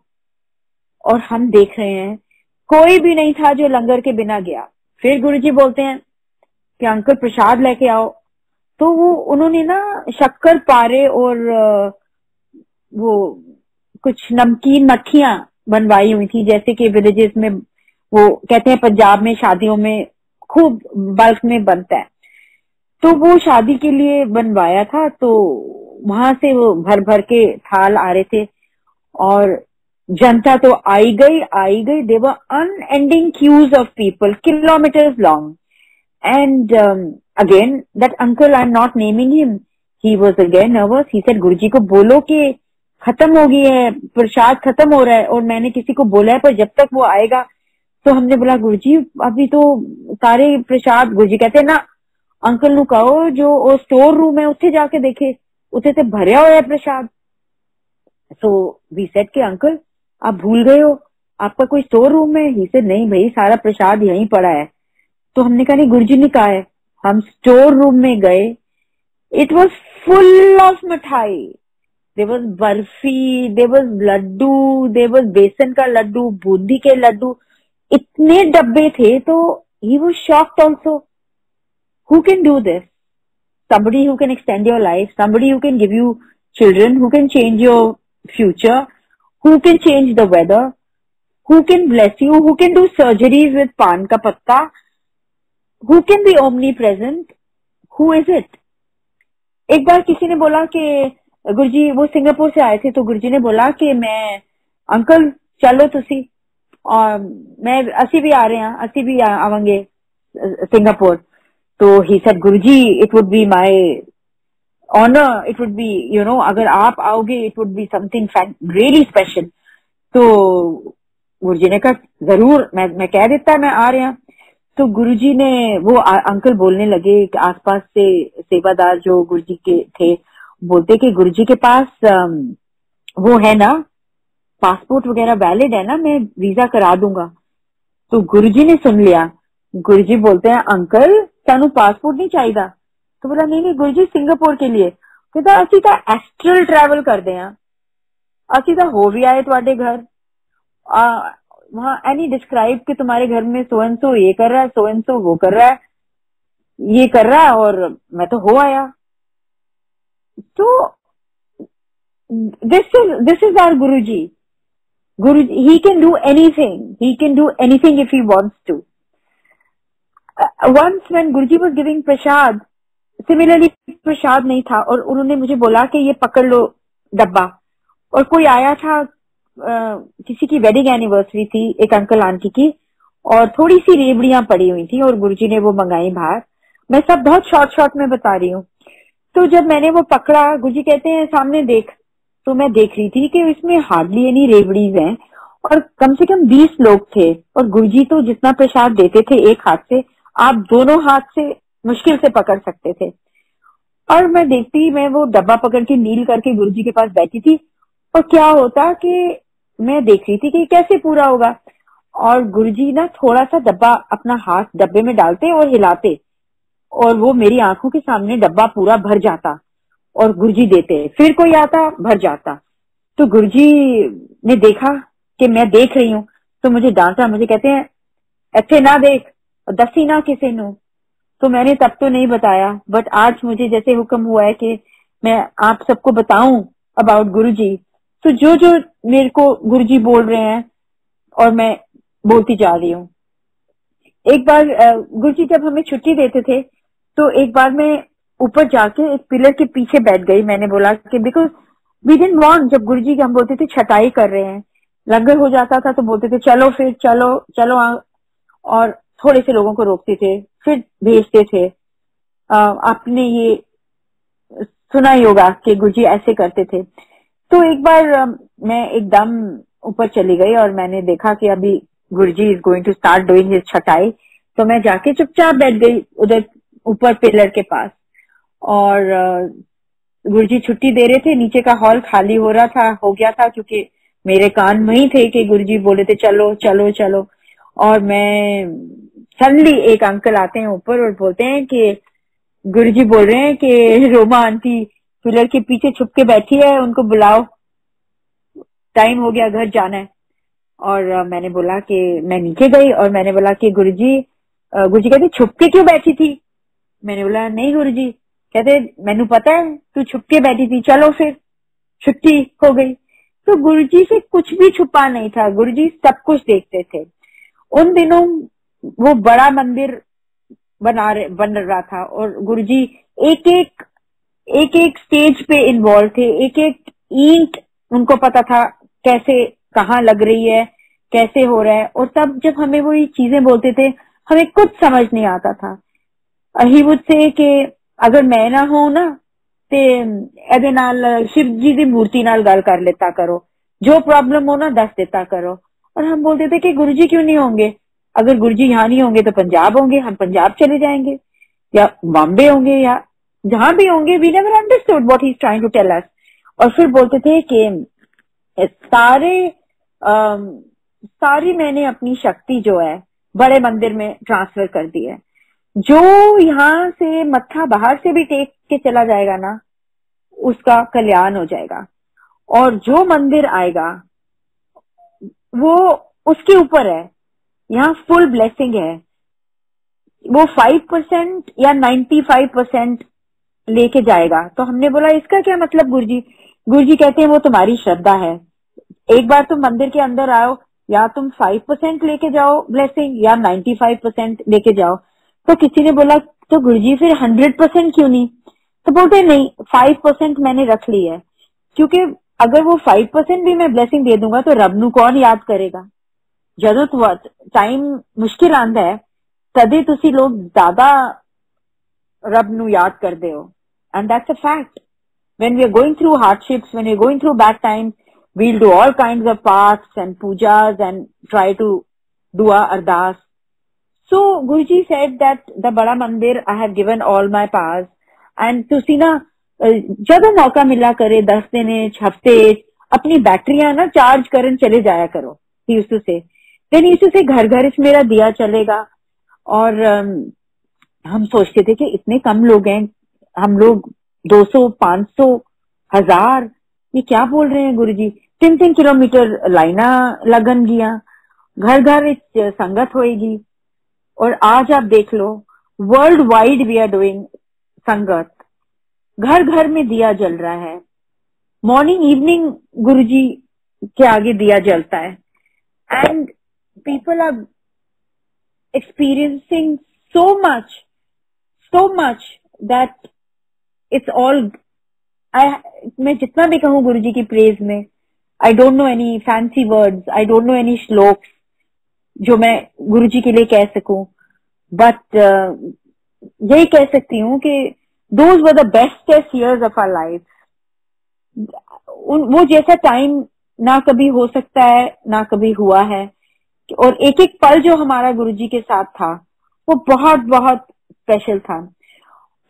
और हम देख रहे हैं कोई भी नहीं था जो लंगर के बिना गया। फिर गुरुजी बोलते हैं कि अंकल प्रसाद लेके आओ। तो वो उन्होंने ना शक्कर पारे और वो कुछ नमकीन मट्ठियां बनवाई हुई थी, जैसे कि विलेजेस में वो कहते हैं पंजाब में शादियों में खूब बल्क में बनता है, तो वो शादी के लिए बनवाया था। तो वहां से वो भर भर के थाल आ रहे थे और जनता तो आई गई। They were unending queues of people, kilometres long. And again that uncle, I am not naming him, he was again nervous. He said Guruji को बोलो कि खत्म हो गई है, प्रसाद खत्म हो रहा है, और मैंने किसी को बोला है पर जब तक वो आएगा। तो हमने बोला गुरुजी अभी तो सारे प्रसाद, गुरुजी कहते ना अंकल नु कहो जो स्टोर रूम है उत्थे जाके देखे, उत्थे ते भरया हुआ है प्रसाद। सो वी सेड कि अंकल आप भूल गए हो, आपका कोई स्टोर रूम है? ही सेड नहीं भाई, सारा प्रसाद यहीं पड़ा है। तो हमने कहा नहीं, गुरुजी ने कहा है। हम स्टोर रूम में गए, it was full of mithai. There was barfi, there was laddu, there was besan का लड्डू, बूंदी के लड्डू, इतने डब्बे थे। तो he was shocked also. Who can do this? Somebody who can extend your life, somebody who can give you children, who can change your future, who can change the weather, who can bless you, who can do surgeries with pan ka patta, who can be omnipresent, who is it? एक बार किसी ने बोला कि गुरुजी, वो Singapore से आए थे, तो गुरुजी ने बोला कि मैं अंकल चलो तुसी, और मैं असी भी आ रहे हैं, असी भी आवांगे सिंगापुर। तो he said Guruji it would be my honour, it would be अगर आप आओगे it would be something really special. तो गुरुजी ने कहा जरूर, मैं कह देता मैं आ रहा। तो गुरुजी ने, वो अंकल बोलने लगे कि आसपास से सेवादार जो गुरुजी के थे बोलते कि गुरुजी के पास वो है ना, पासपोर्ट वगैरह वैलिड है ना, मैं वीजा करा दूंगा। तो गुरुजी ने सुन लिया। गुरुजी बोलते हैं अंकल सानू पासपोर्ट नहीं चाहिए। तो बोला नहीं गुरुजी सिंगापुर के लिए। कहता असी तो एस्ट्रल ट्रैवल करते हैं, असी तो हो भी आए तुहाडे घर, वहां एनी डिस्क्राइब कि तुम्हारे घर में सो एंड सो ये कर रहा है, सो एंड सो वो कर रहा है, ये कर रहा है, और मैं तो हो आया। तो this is our Guruji. Guruji, he can do anything, he can do anything if he wants to. Once when Guruji was giving prasad, similarly प्रसाद नहीं था, और उन्होंने मुझे बोला कि ये पकड़ लो डब्बा। और कोई आया था, किसी की वेडिंग एनिवर्सरी थी एक अंकल आंटी की, और थोड़ी सी रेवड़ियां पड़ी हुई थी और गुरुजी ने वो मंगाई बाहर। मैं सब बहुत शॉर्ट में बता रही हूँ। तो जब मैंने वो पकड़ा, गुरुजी कहते हैं सामने देख। तो मैं देख रही थी कि इसमें हार्डली एनी रेवड़ीज हैं, और कम से कम 20 लोग थे। और गुरुजी तो जितना प्रसाद देते थे एक हाथ से, आप दोनों हाथ से मुश्किल से पकड़ सकते थे। और मैं देखती, मैं वो डब्बा पकड़ के नील करके गुरुजी के पास बैठी थी, और क्या होता कि मैं देख रही थी कि कैसे पूरा होगा। और गुरुजी ना थोड़ा सा डब्बा, अपना हाथ डब्बे में डालते और हिलाते, और वो मेरी आंखों के सामने डब्बा पूरा भर जाता। और गुरुजी देते, फिर कोई आता भर जाता। तो गुरुजी ने देखा कि मैं देख रही हूँ तो मुझे डांटा, मुझे कहते हैं ऐसे ना देख, दसी ना किसी नु। तो मैंने तब तो नहीं बताया, बट आज मुझे जैसे हुक्म हुआ है कि मैं आप सबको बताऊं अबाउट गुरुजी, तो जो जो मेरे को गुरुजी बोल रहे हैं और मैं बोलती जा रही हूँ। एक बार गुरुजी जब हमें छुट्टी देते थे तो एक बार मैं ऊपर जाके एक पिलर के पीछे बैठ गई। मैंने बोला कि बिकॉज वी डिडंट वांट, जब गुरुजी हम बोलते थे छटाई कर रहे हैं, लंगर हो जाता था तो बोलते थे चलो फिर चलो चलो और थोड़े से लोगों को रोकते थे फिर भेजते थे। आपने ये सुना ही होगा कि गुरुजी ऐसे करते थे। तो एक बार मैं एकदम ऊपर चली गई और मैंने देखा कि अभी Guruji is going to start doing his छटाई। तो मैं जाके चुपचाप बैठ गई उधर ऊपर पिलर के पास, और गुरुजी छुट्टी दे रहे थे। नीचे का हॉल खाली हो रहा था, हो गया था, क्योंकि मेरे कान वही थे कि गुरुजी बोले थे चलो चलो चलो। और मैं सडनली एक अंकल आते हैं ऊपर और बोलते हैं कि गुरुजी बोल रहे हैं कि रोमा आंटी पिलर के पीछे छुप के बैठी है, उनको बुलाओ, टाइम हो गया, घर जाना है। और मैंने बोला कि मैं नीचे गई और मैंने बोला कि गुरुजी कहते छुप के क्यों बैठी थी? मैंने बोला नहीं गुरुजी। कहते मैनू पता है तू छुप के बैठी थी, चलो फिर छुट्टी हो गई। तो गुरुजी से कुछ भी छुपा नहीं था, गुरुजी सब कुछ देखते थे। उन दिनों वो बड़ा मंदिर बन रहा था और गुरुजी एक एक स्टेज पे इन्वॉल्व थे, एक एक ईंट उनको पता था कैसे कहाँ लग रही है, कैसे हो रहा है। और तब जब हमें वो ये चीजें बोलते थे हमें कुछ समझ नहीं आता था। ही वुड से कि अगर मैं ना हो ना ते एदे नाल शिव जी की मूर्ति नाल गल कर लेता करो, जो प्रॉब्लम हो ना दस देता करो। और हम बोलते थे कि गुरुजी क्यों नहीं होंगे, अगर गुरुजी यहाँ नहीं होंगे तो पंजाब होंगे, हम पंजाब चले जाएंगे या बॉम्बे होंगे या जहां भी होंगे। We never understood what he is trying to tell us. और फिर बोलते थे कि सारी मैंने अपनी शक्ति जो है बड़े मंदिर में ट्रांसफर कर दी है। जो यहाँ से मत्था बाहर से भी टेक के चला जाएगा ना उसका कल्याण हो जाएगा, और जो मंदिर आएगा वो उसके ऊपर है, यहाँ फुल ब्लेसिंग है। वो 5% या 95% लेके जाएगा। तो हमने बोला इसका क्या मतलब गुरुजी? गुरुजी कहते हैं वो तुम्हारी श्रद्धा है। एक बार तुम मंदिर के अंदर आओ, या तुम 5% लेके जाओ ब्लेसिंग या 95% लेके जाओ। तो किसी ने बोला तो गुरुजी फिर 100% क्यों नहीं? तो बोलते नहीं, 5% मैंने रख ली है, क्योंकि अगर वो 5% भी मैं ब्लेसिंग दे दूंगा तो रब नू कौन याद करेगा? ਜਦੋਂ टाइम मुश्किल आंदा है तदे तुसी लोग ज्यादा रब नू याद करदे हो, and that's a fact. when we are going through hardships, when we are going through bad times, we'll do all kinds of fasts and pujas and try to do our ardas. So Guruji said that the bada mandir I have given all my powers, and तुसी ना जब मौका मिला करे 10 दिन हफ्ते अपनी बैटरियां ना चार्ज करन चले जाया करो। he used to say, then he used to say घर घर मेरा दिया चलेगा। और हम सोचते थे कि इतने कम लोग हैं, हम लोग 200, 500, 1000, ये क्या बोल रहे हैं गुरुजी? 3-3 किलोमीटर लाइना लगन गिया, घर घर संगत होएगी। और आज आप देख लो world wide we are doing sangat, घर घर में दिया जल रहा है, मॉर्निंग इवनिंग गुरुजी के आगे दिया जलता है, and people are experiencing so much that it's all मैं जितना भी कहूँ गुरुजी की प्रेज में, I don't know any fancy words, I don't know any shlokas जो मैं गुरुजी के लिए कह सकूं, बट यही कह सकती हूँ कि those were the bestest years of our life। वो जैसा टाइम ना कभी हो सकता है ना कभी हुआ है, और एक एक पल जो हमारा गुरुजी के साथ था वो बहुत बहुत स्पेशल था।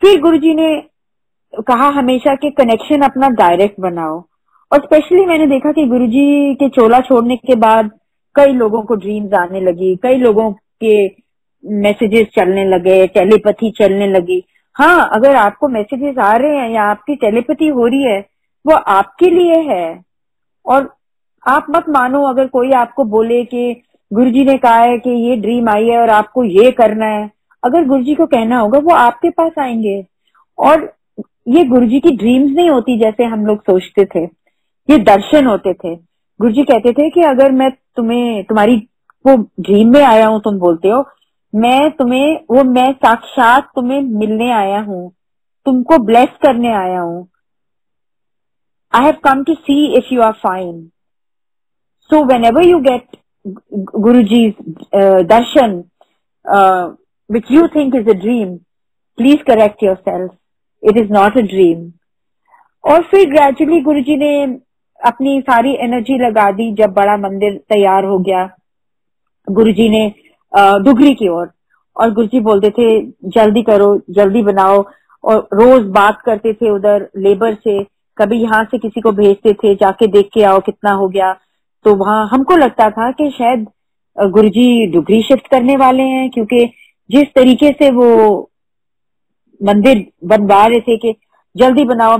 फिर गुरुजी ने कहा हमेशा कि कनेक्शन अपना डायरेक्ट बनाओ, और स्पेशली मैंने देखा कि गुरुजी के चोला छोड़ने के बाद कई लोगों को ड्रीम्स आने लगी, कई लोगों के मैसेजेस चलने लगे, टेलीपैथी चलने लगी, हाँ, अगर आपको मैसेजेस आ रहे हैं या आपकी टेलीपैथी हो रही है, वो आपके लिए है। और आप मत मानो अगर कोई आपको बोले कि गुरुजी ने कहा है कि ये ड्रीम आई है और आपको ये करना है, अगर गुरुजी को कहना होगा वो आपके पास आएंगे। और ये गुरुजी की ड्रीम्स नहीं होती जैसे हम लोग सोचते थे, ये दर्शन होते थे। गुरुजी कहते थे कि अगर मैं तुम्हें तुम्हारी वो ड्रीम में आया हूं, तुम बोलते हो मैं साक्षात तुम्हें मिलने आया हूँ, तुमको ब्लेस करने आया हूँ। I have come to see if you are fine. So whenever you get Guruji's darshan, which you think is a dream, please correct yourself. It is not a dream. और फिर ग्रेजुअली गुरुजी ने अपनी सारी energy लगा दी। जब बड़ा मंदिर तैयार हो गया, गुरुजी ने डुगरी की ओर, और गुरुजी बोलते थे जल्दी करो, जल्दी बनाओ। और रोज बात करते थे उधर लेबर से, कभी यहाँ से किसी को भेजते थे जाके देख के आओ कितना हो गया। तो वहां हमको लगता था कि शायद गुरुजी डुगरी शिफ्ट करने वाले हैं, क्योंकि जिस तरीके से वो मंदिर बनवा रहे थे कि जल्दी बनाओ।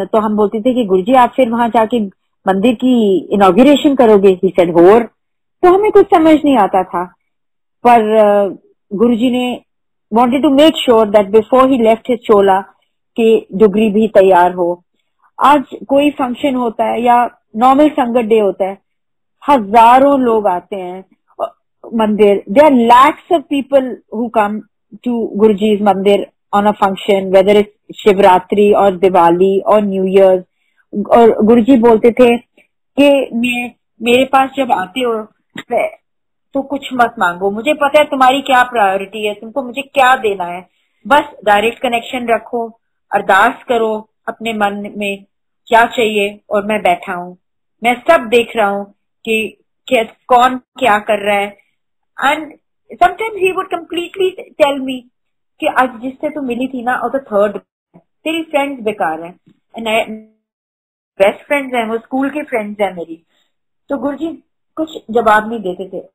तो हम बोलते थे कि गुरुजी आप फिर वहां जाके मंदिर की इनॉग्रेशन करोगे? ही सेड होर। तो हमें कुछ समझ नहीं आता था, पर गुरुजी ने wanted to make sure that before he left his चोला कि डुगरी भी तैयार हो। आज कोई फंक्शन होता है या नॉर्मल संगत डे होता है, हजारों लोग आते हैं मंदिर। There are lakhs of people who come to Guruji's mandir on a function, whether it's Shivratri और दिवाली और न्यू ईयर। और गुरुजी बोलते थे कि मेरे पास जब आते हो तो कुछ मत मांगो, मुझे पता है तुम्हारी क्या प्रायोरिटी है, तुमको मुझे क्या देना है। बस डायरेक्ट कनेक्शन रखो, अरदास करो अपने मन में क्या चाहिए, और मैं बैठा हूँ, मैं सब देख रहा हूँ कि कौन क्या कर रहा है। And sometimes he would completely tell me कि आज जिससे तू मिली थी ना, और तो थर्ड तेरी फ्रेंड्स बेकार है, बेस्ट फ्रेंड्स हैं वो, स्कूल के फ्रेंड्स हैं मेरी। तो गुरुजी कुछ जवाब नहीं देते थे,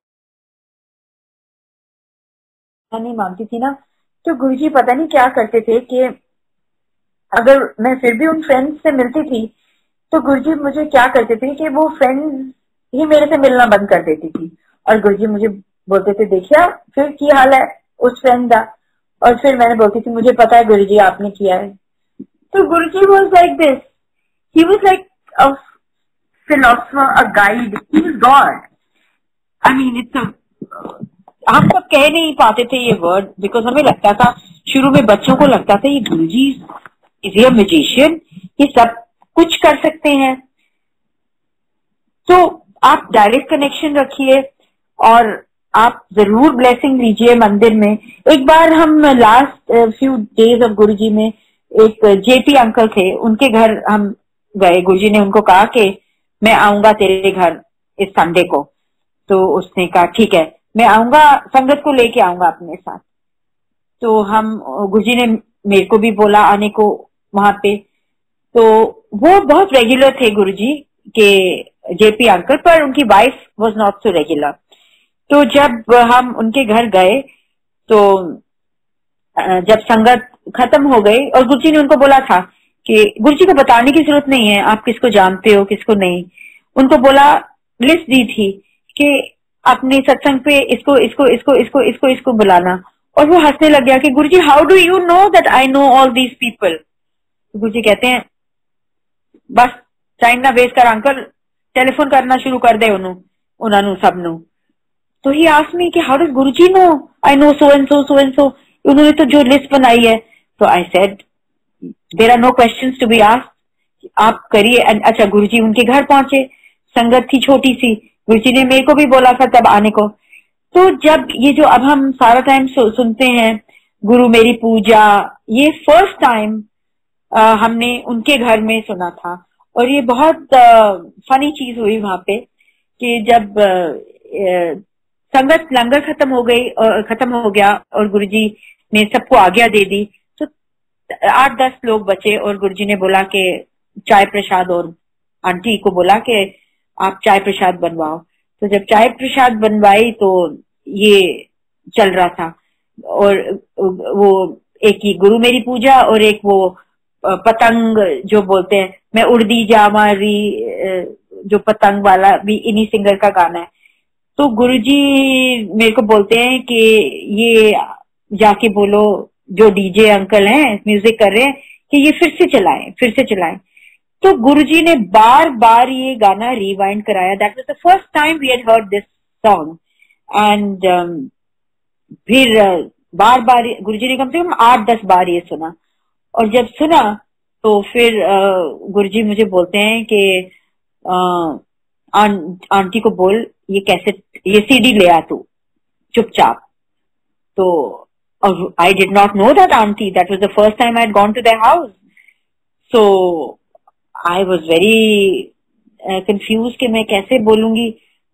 नहीं मानती थी ना। तो गुरुजी पता नहीं क्या करते थे कि अगर मैं फिर भी उन फ्रेंड्स से मिलती थी तो गुरुजी मुझे क्या करते थे कि वो फ्रेंड्स ही मेरे से मिलना बंद कर देती थी। और गुरुजी मुझे बोलते थे देखिया फिर की हाल है उस फ्रेंड का। और फिर मैंने बोलती थी मुझे पता है गुरुजी आपने किया है। तो Guruji was like this, he was like a philosopher, a guide, he was God. I mean it's हम सब कह नहीं पाते थे ये वर्ड, बिकॉज हमें लगता था शुरू में, बच्चों को लगता था ये गुरुजी इज ए मैजिशियन, ये सब कुछ कर सकते हैं। तो आप डायरेक्ट कनेक्शन रखिए और आप जरूर ब्लेसिंग लीजिए मंदिर में। एक बार हम लास्ट फ्यू डेज ऑफ गुरुजी में एक जेपी अंकल थे, उनके घर हम गए। गुरुजी ने उनको कहा कि मैं आऊंगा तेरे घर इस संडे को। तो उसने कहा ठीक है मैं आऊंगा, संगत को लेके आऊंगा अपने साथ। तो हम गुरुजी ने मेरे को भी बोला आने को वहां पे। तो वो बहुत रेगुलर थे गुरुजी के जेपी अंकल, पर उनकी wife was not so regular. तो जब हम उनके घर गए तो जब संगत खत्म हो गई, और गुरुजी ने उनको बोला था कि गुरुजी को बताने की जरूरत नहीं है आप किसको जानते हो किसको नहीं। उनको बोला, लिस्ट दी थी कि अपने सत्संग पे इसको इसको इसको इसको इसको इसको बुलाना। और वो हंसने लग गया कि Guruji how do you know that I know all these people. Guruji कहते हैं बस टाइम ना वेस्ट कर अंकल, टेलीफोन करना शुरू कर दे उन्होंने सब नु। तो ही आस्क्ड मी कि how does Guruji know I know so and so so and so, उन्होंने तो जो लिस्ट बनाई है। तो I said there are no questions to be asked, आप करिए। अच्छा गुरुजी उनके घर पहुंचे, संगत थी छोटी सी, गुरुजी ने मेरे को भी बोला था तब आने को। तो जब ये जो अब हम सारा टाइम सुनते हैं गुरु मेरी पूजा, ये फर्स्ट टाइम हमने उनके घर में सुना था। और ये बहुत फनी चीज हुई वहां पे कि जब संगत लंगर खत्म हो गया और गुरुजी ने सबको आज्ञा दे दी, तो 8-10 लोग बचे और गुरुजी ने बोला कि चाय प्रसाद, और आंटी को बोला कि आप चाय प्रसाद बनवाओ। तो जब चाय प्रसाद बनवाई तो ये चल रहा था, और वो एक ही गुरु मेरी पूजा और एक वो पतंग जो बोलते हैं, मैं उड़दी जामारी, जो पतंग वाला भी इन्हीं सिंगर का गाना है। तो गुरुजी मेरे को बोलते हैं कि ये जाके बोलो जो डीजे अंकल हैं म्यूजिक कर रहे हैं कि ये फिर से चलाएं, फिर से चलाएं। तो गुरुजी ने बार बार ये गाना रिवाइंड कराया। That was the first time we had heard this song. And फिर बार बार गुरुजी ने कम से कम 8-10 बार ये सुना। और जब सुना तो फिर गुरुजी मुझे बोलते हैं कि आंटी को बोल ये कैसेट, ये सीडी ले आ तू चुपचाप। तो I did not know that aunty, that was the first time I had gone to their house. So I was very confuse कि मैं कैसे बोलूंगी।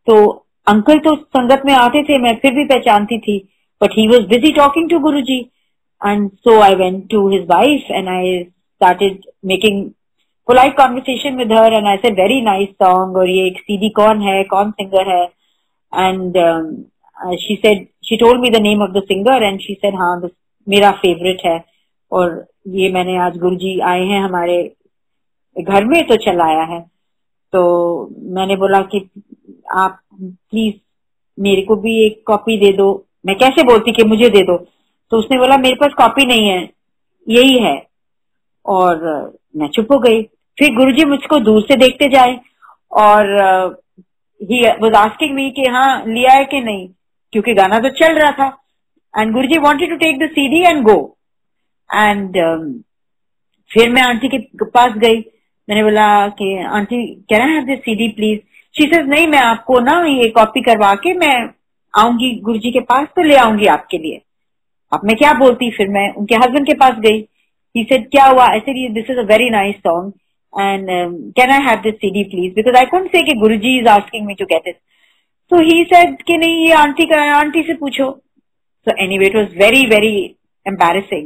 तो अंकल तो संगत में आते थे, मैं फिर भी पहचानती थी, but he was busy talking to Guruji. And so I went to his wife and I started making polite conversation with her and I said very nice song और ये एक CD कौन है, कौन सिंगर है। and she said, she told me the name of the singer and she said हाँ this मेरा favourite है और ये मैंने आज गुरुजी आए हैं हमारे घर में तो चलाया है। तो मैंने बोला कि आप प्लीज मेरे को भी एक कॉपी दे दो। मैं कैसे बोलती कि मुझे दे दो, तो उसने बोला मेरे पास कॉपी नहीं है, यही है। और मैं चुप हो गई। फिर गुरुजी मुझको दूर से देखते जाए और ही वाज आस्किंग मी कि हाँ लिया है कि नहीं, क्योंकि गाना तो चल रहा था। And Guruji wanted to take the CD and go. And फिर मैं आंटी के पास गई। मैंने बोला कि aunty can I have this CD please. She says नहीं, मैं आपको ना ये कॉपी करवा के मैं आऊंगी गुरुजी के पास तो ले आऊंगी आपके लिए। अब मैं क्या बोलती, फिर मैं उनके हस्बैंड के पास गई। He said, क्या हुआ? I said, this is a very nice song and can I have this CD please? Because I couldn't say कि Guruji is asking me to get it. So he said कि नहीं ये aunty का है, aunty से पूछो। So anyway, it was very very embarrassing.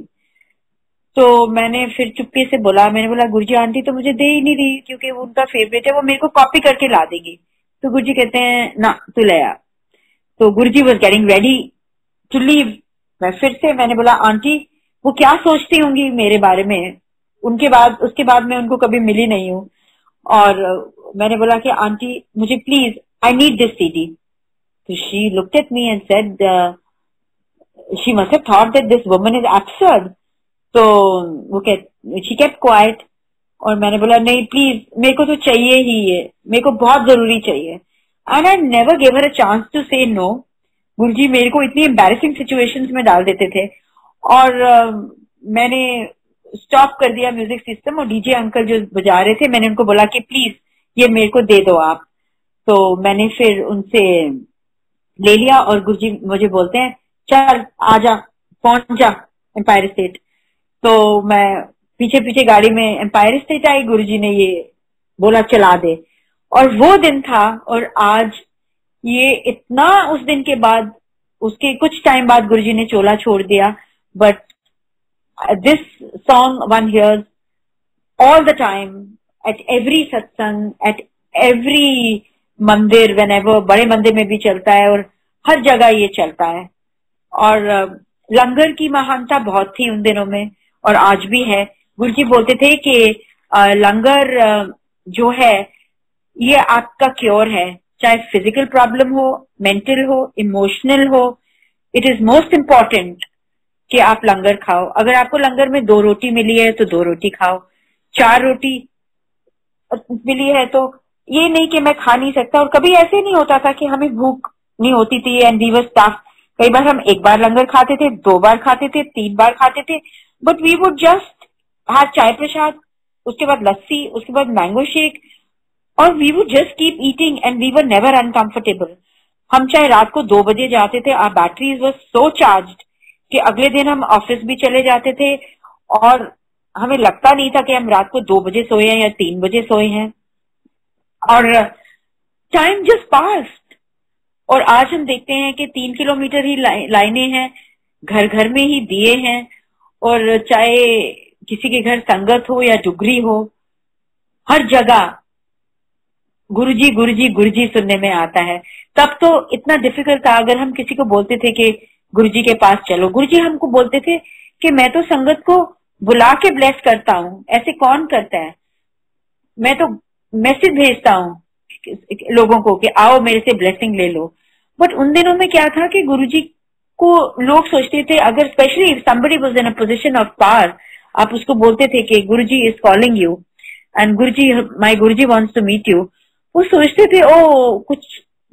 तो मैंने फिर चुपके से बोला, मैंने बोला गुरुजी आंटी तो मुझे दे ही नहीं रही क्योंकि वो उनका फेवरेट है, वो मेरे को कॉपी करके ला देगी। तो गुरुजी कहते हैं ना तू ले आ। तो गुरुजी was getting ready to leave. मैं फिर से मैंने बोला आंटी वो क्या सोचती होंगी मेरे बारे में। उसके बाद मैं उनको कभी मिली नहीं हूँ। और मैंने बोला कि आंटी मुझे please I need this CD. तो she looked at me and said she must have thought that this woman is absurd. तो वो शी केप्ट क्वाइट। और मैंने बोला नहीं प्लीज मेरे को तो चाहिए ही ये, मेरे को बहुत जरूरी चाहिए। And I never give her a chance to say no. Guruji मेरे को इतनी एम्बैरेसिंग सिचुएशंस में डाल देते थे। और मैंने स्टॉप कर दिया म्यूजिक सिस्टम और डीजे अंकल जो बजा रहे थे मैंने उनको बोला कि प्लीज ये मेरे को दे दो आप। तो मैंने फिर उनसे ले लिया और गुरुजी मुझे बोलते हैं चल आजा पहुंच जा एम्पायर स्टेट। तो मैं पीछे पीछे गाड़ी में एम्पायर स्टेट आई। गुरुजी ने ये बोला चला दे। और वो दिन था और आज ये इतना, उस दिन के बाद उसके कुछ टाइम बाद गुरुजी ने चोला छोड़ दिया। But this song one hears all the time at every satsang, at every मंदिर, whenever, बड़े मंदिर में भी चलता है और हर जगह ये चलता है। और लंगर की महानता बहुत थी उन दिनों में और आज भी है। गुरुजी बोलते थे कि लंगर जो है ये आपका क्योर है, चाहे फिजिकल प्रॉब्लम हो, मेंटल हो, इमोशनल हो। इट इज मोस्ट इम्पोर्टेंट कि आप लंगर खाओ। अगर आपको लंगर में 2 रोटी मिली है तो 2 रोटी खाओ, 4 रोटी मिली है तो ये नहीं कि मैं खा नहीं सकता। और कभी ऐसे नहीं होता था कि हमें भूख नहीं होती थी एंड वी वर स्टफ्ड। कई बार हम 1 बार लंगर खाते थे, 2 बार खाते थे, 3 बार खाते थे, but we would just have chai prasad, उसके बाद लस्सी, उसके बाद मैंगो शेक और we would just keep eating and we were never uncomfortable. हम चाहे रात को 2 बजे जाते थे, our batteries were so charged कि अगले दिन हम ऑफिस भी चले जाते थे और हमें लगता नहीं था कि हम रात को 2 बजे सोए हैं या 3 बजे सोए हैं। और टाइम जस्ट पास्ड। और आज हम देखते हैं कि 3 किलोमीटर ही लाइनें हैं, घर घर में ही दिए हैं और चाहे किसी के घर संगत हो या डुगरी हो, हर जगह गुरुजी गुरुजी गुरुजी सुनने में आता है। तब तो इतना डिफिकल्ट था, अगर हम किसी को बोलते थे कि गुरुजी के पास चलो, गुरुजी हमको बोलते थे कि मैं तो संगत को बुला के ब्लेस करता हूँ, ऐसे कौन करता है। मैं तो मैसेज भेजता हूँ लोगों को कि आओ मेरे से ब्लेसिंग ले लो। बट उन दिनों में क्या था कि गुरुजी को लोग सोचते थे, अगर specially if somebody was in a position of power, आप उसको बोलते थे कि Guruji is calling you and Guruji my Guruji wants to meet you, वो सोचते थे ओ कुछ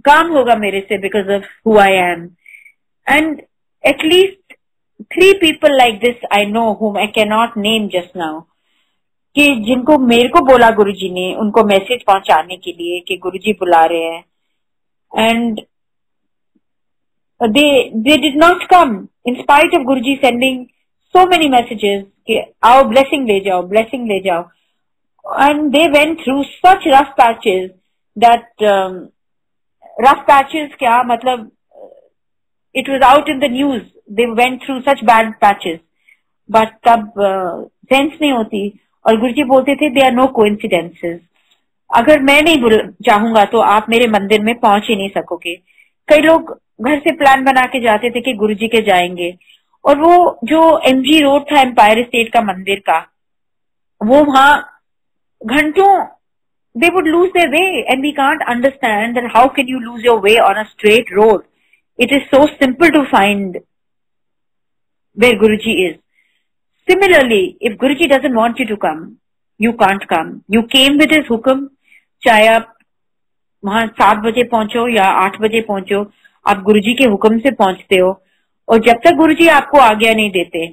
काम होगा मेरे से because of who I am. And at least 3 people like this I know whom I cannot name just now, कि जिनको मेरे को बोला गुरुजी ने उनको मैसेज पहुंचाने के लिए कि गुरुजी बुला रहे हैं, and they did not come in spite of Guruji sending so many messages कि आओ blessing ले जाओ, and they went through such rough patches that rough patches क्या मतलब, it was out in the news, they went through such bad patches, but तब sense नहीं होती। और गुरुजी बोलते थे there are no coincidences, अगर मैं नहीं चाहूंगा तो आप मेरे मंदिर में पहुंच ही नहीं सकोगे। कई लोग घर से प्लान बना के जाते थे कि गुरुजी के जाएंगे, और वो जो एमजी रोड था एम्पायर स्टेट का मंदिर का, वो वहां घंटों they would lose their way, and we can't understand that how can you lose your way on a straight road. It is so simple to find where Guruji is. Similarly, if Guruji doesn't want you to come, you can't come. You came with his हुक्म, चाहे आप वहां 7 बजे पहुंचो या 8 बजे पहुंचो, आप गुरुजी के हुक्म से पहुंचते हो, और जब तक गुरुजी आपको आज्ञा नहीं देते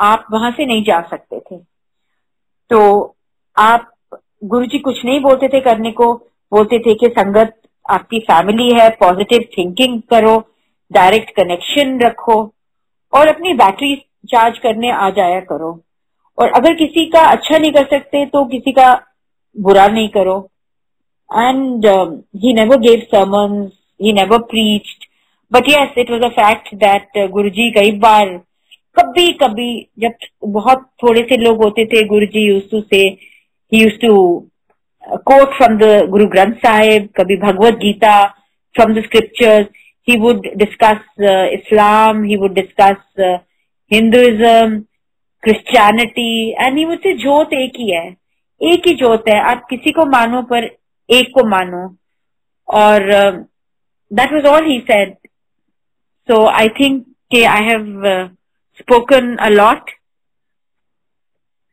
आप वहां से नहीं जा सकते थे। तो आप गुरुजी कुछ नहीं बोलते थे करने को, बोलते थे कि संगत आपकी फैमिली है, पॉजिटिव थिंकिंग करो, डायरेक्ट कनेक्शन रखो और अपनी बैटरी चार्ज करने आ जाया करो, और अगर किसी का अच्छा नहीं कर सकते तो किसी का बुरा नहीं करो। And he never gave sermons, he never preached, but yes, it was a fact that Guruji कई बार कभी कभी जब बहुत थोड़े से लोग होते थे, गुरुजी he used to quote from the Guru Granth Sahib, कभी Bhagavad Gita from the scriptures, he would discuss Islam, he would discuss Hinduism, Christianity, and he would say जोत एक ही जोत है, आप किसी को मानो पर एक को मानो, और that was all he said. So I think I have spoken a lot,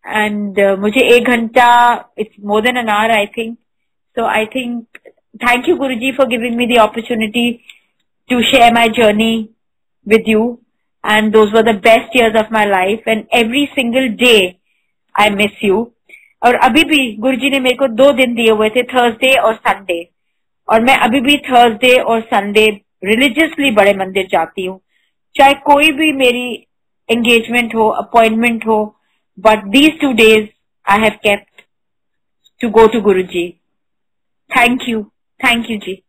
and मुझे 1 घंटा, it's more than an hour I think. So I think thank you Guruji for giving me the opportunity to share my journey with you, and those were the best years of my life, and every single day I miss you. और अभी भी गुरुजी ने मेरे को 2 दिन दिए हुए थे, थर्सडे और संडे, और मैं अभी भी थर्सडे और संडे रिलीजियसली बड़े मंदिर जाती हूँ, चाहे कोई भी मेरी एंगेजमेंट हो, अपॉइंटमेंट हो, but these 2 days I have kept to go to Guruji. Thank you ji.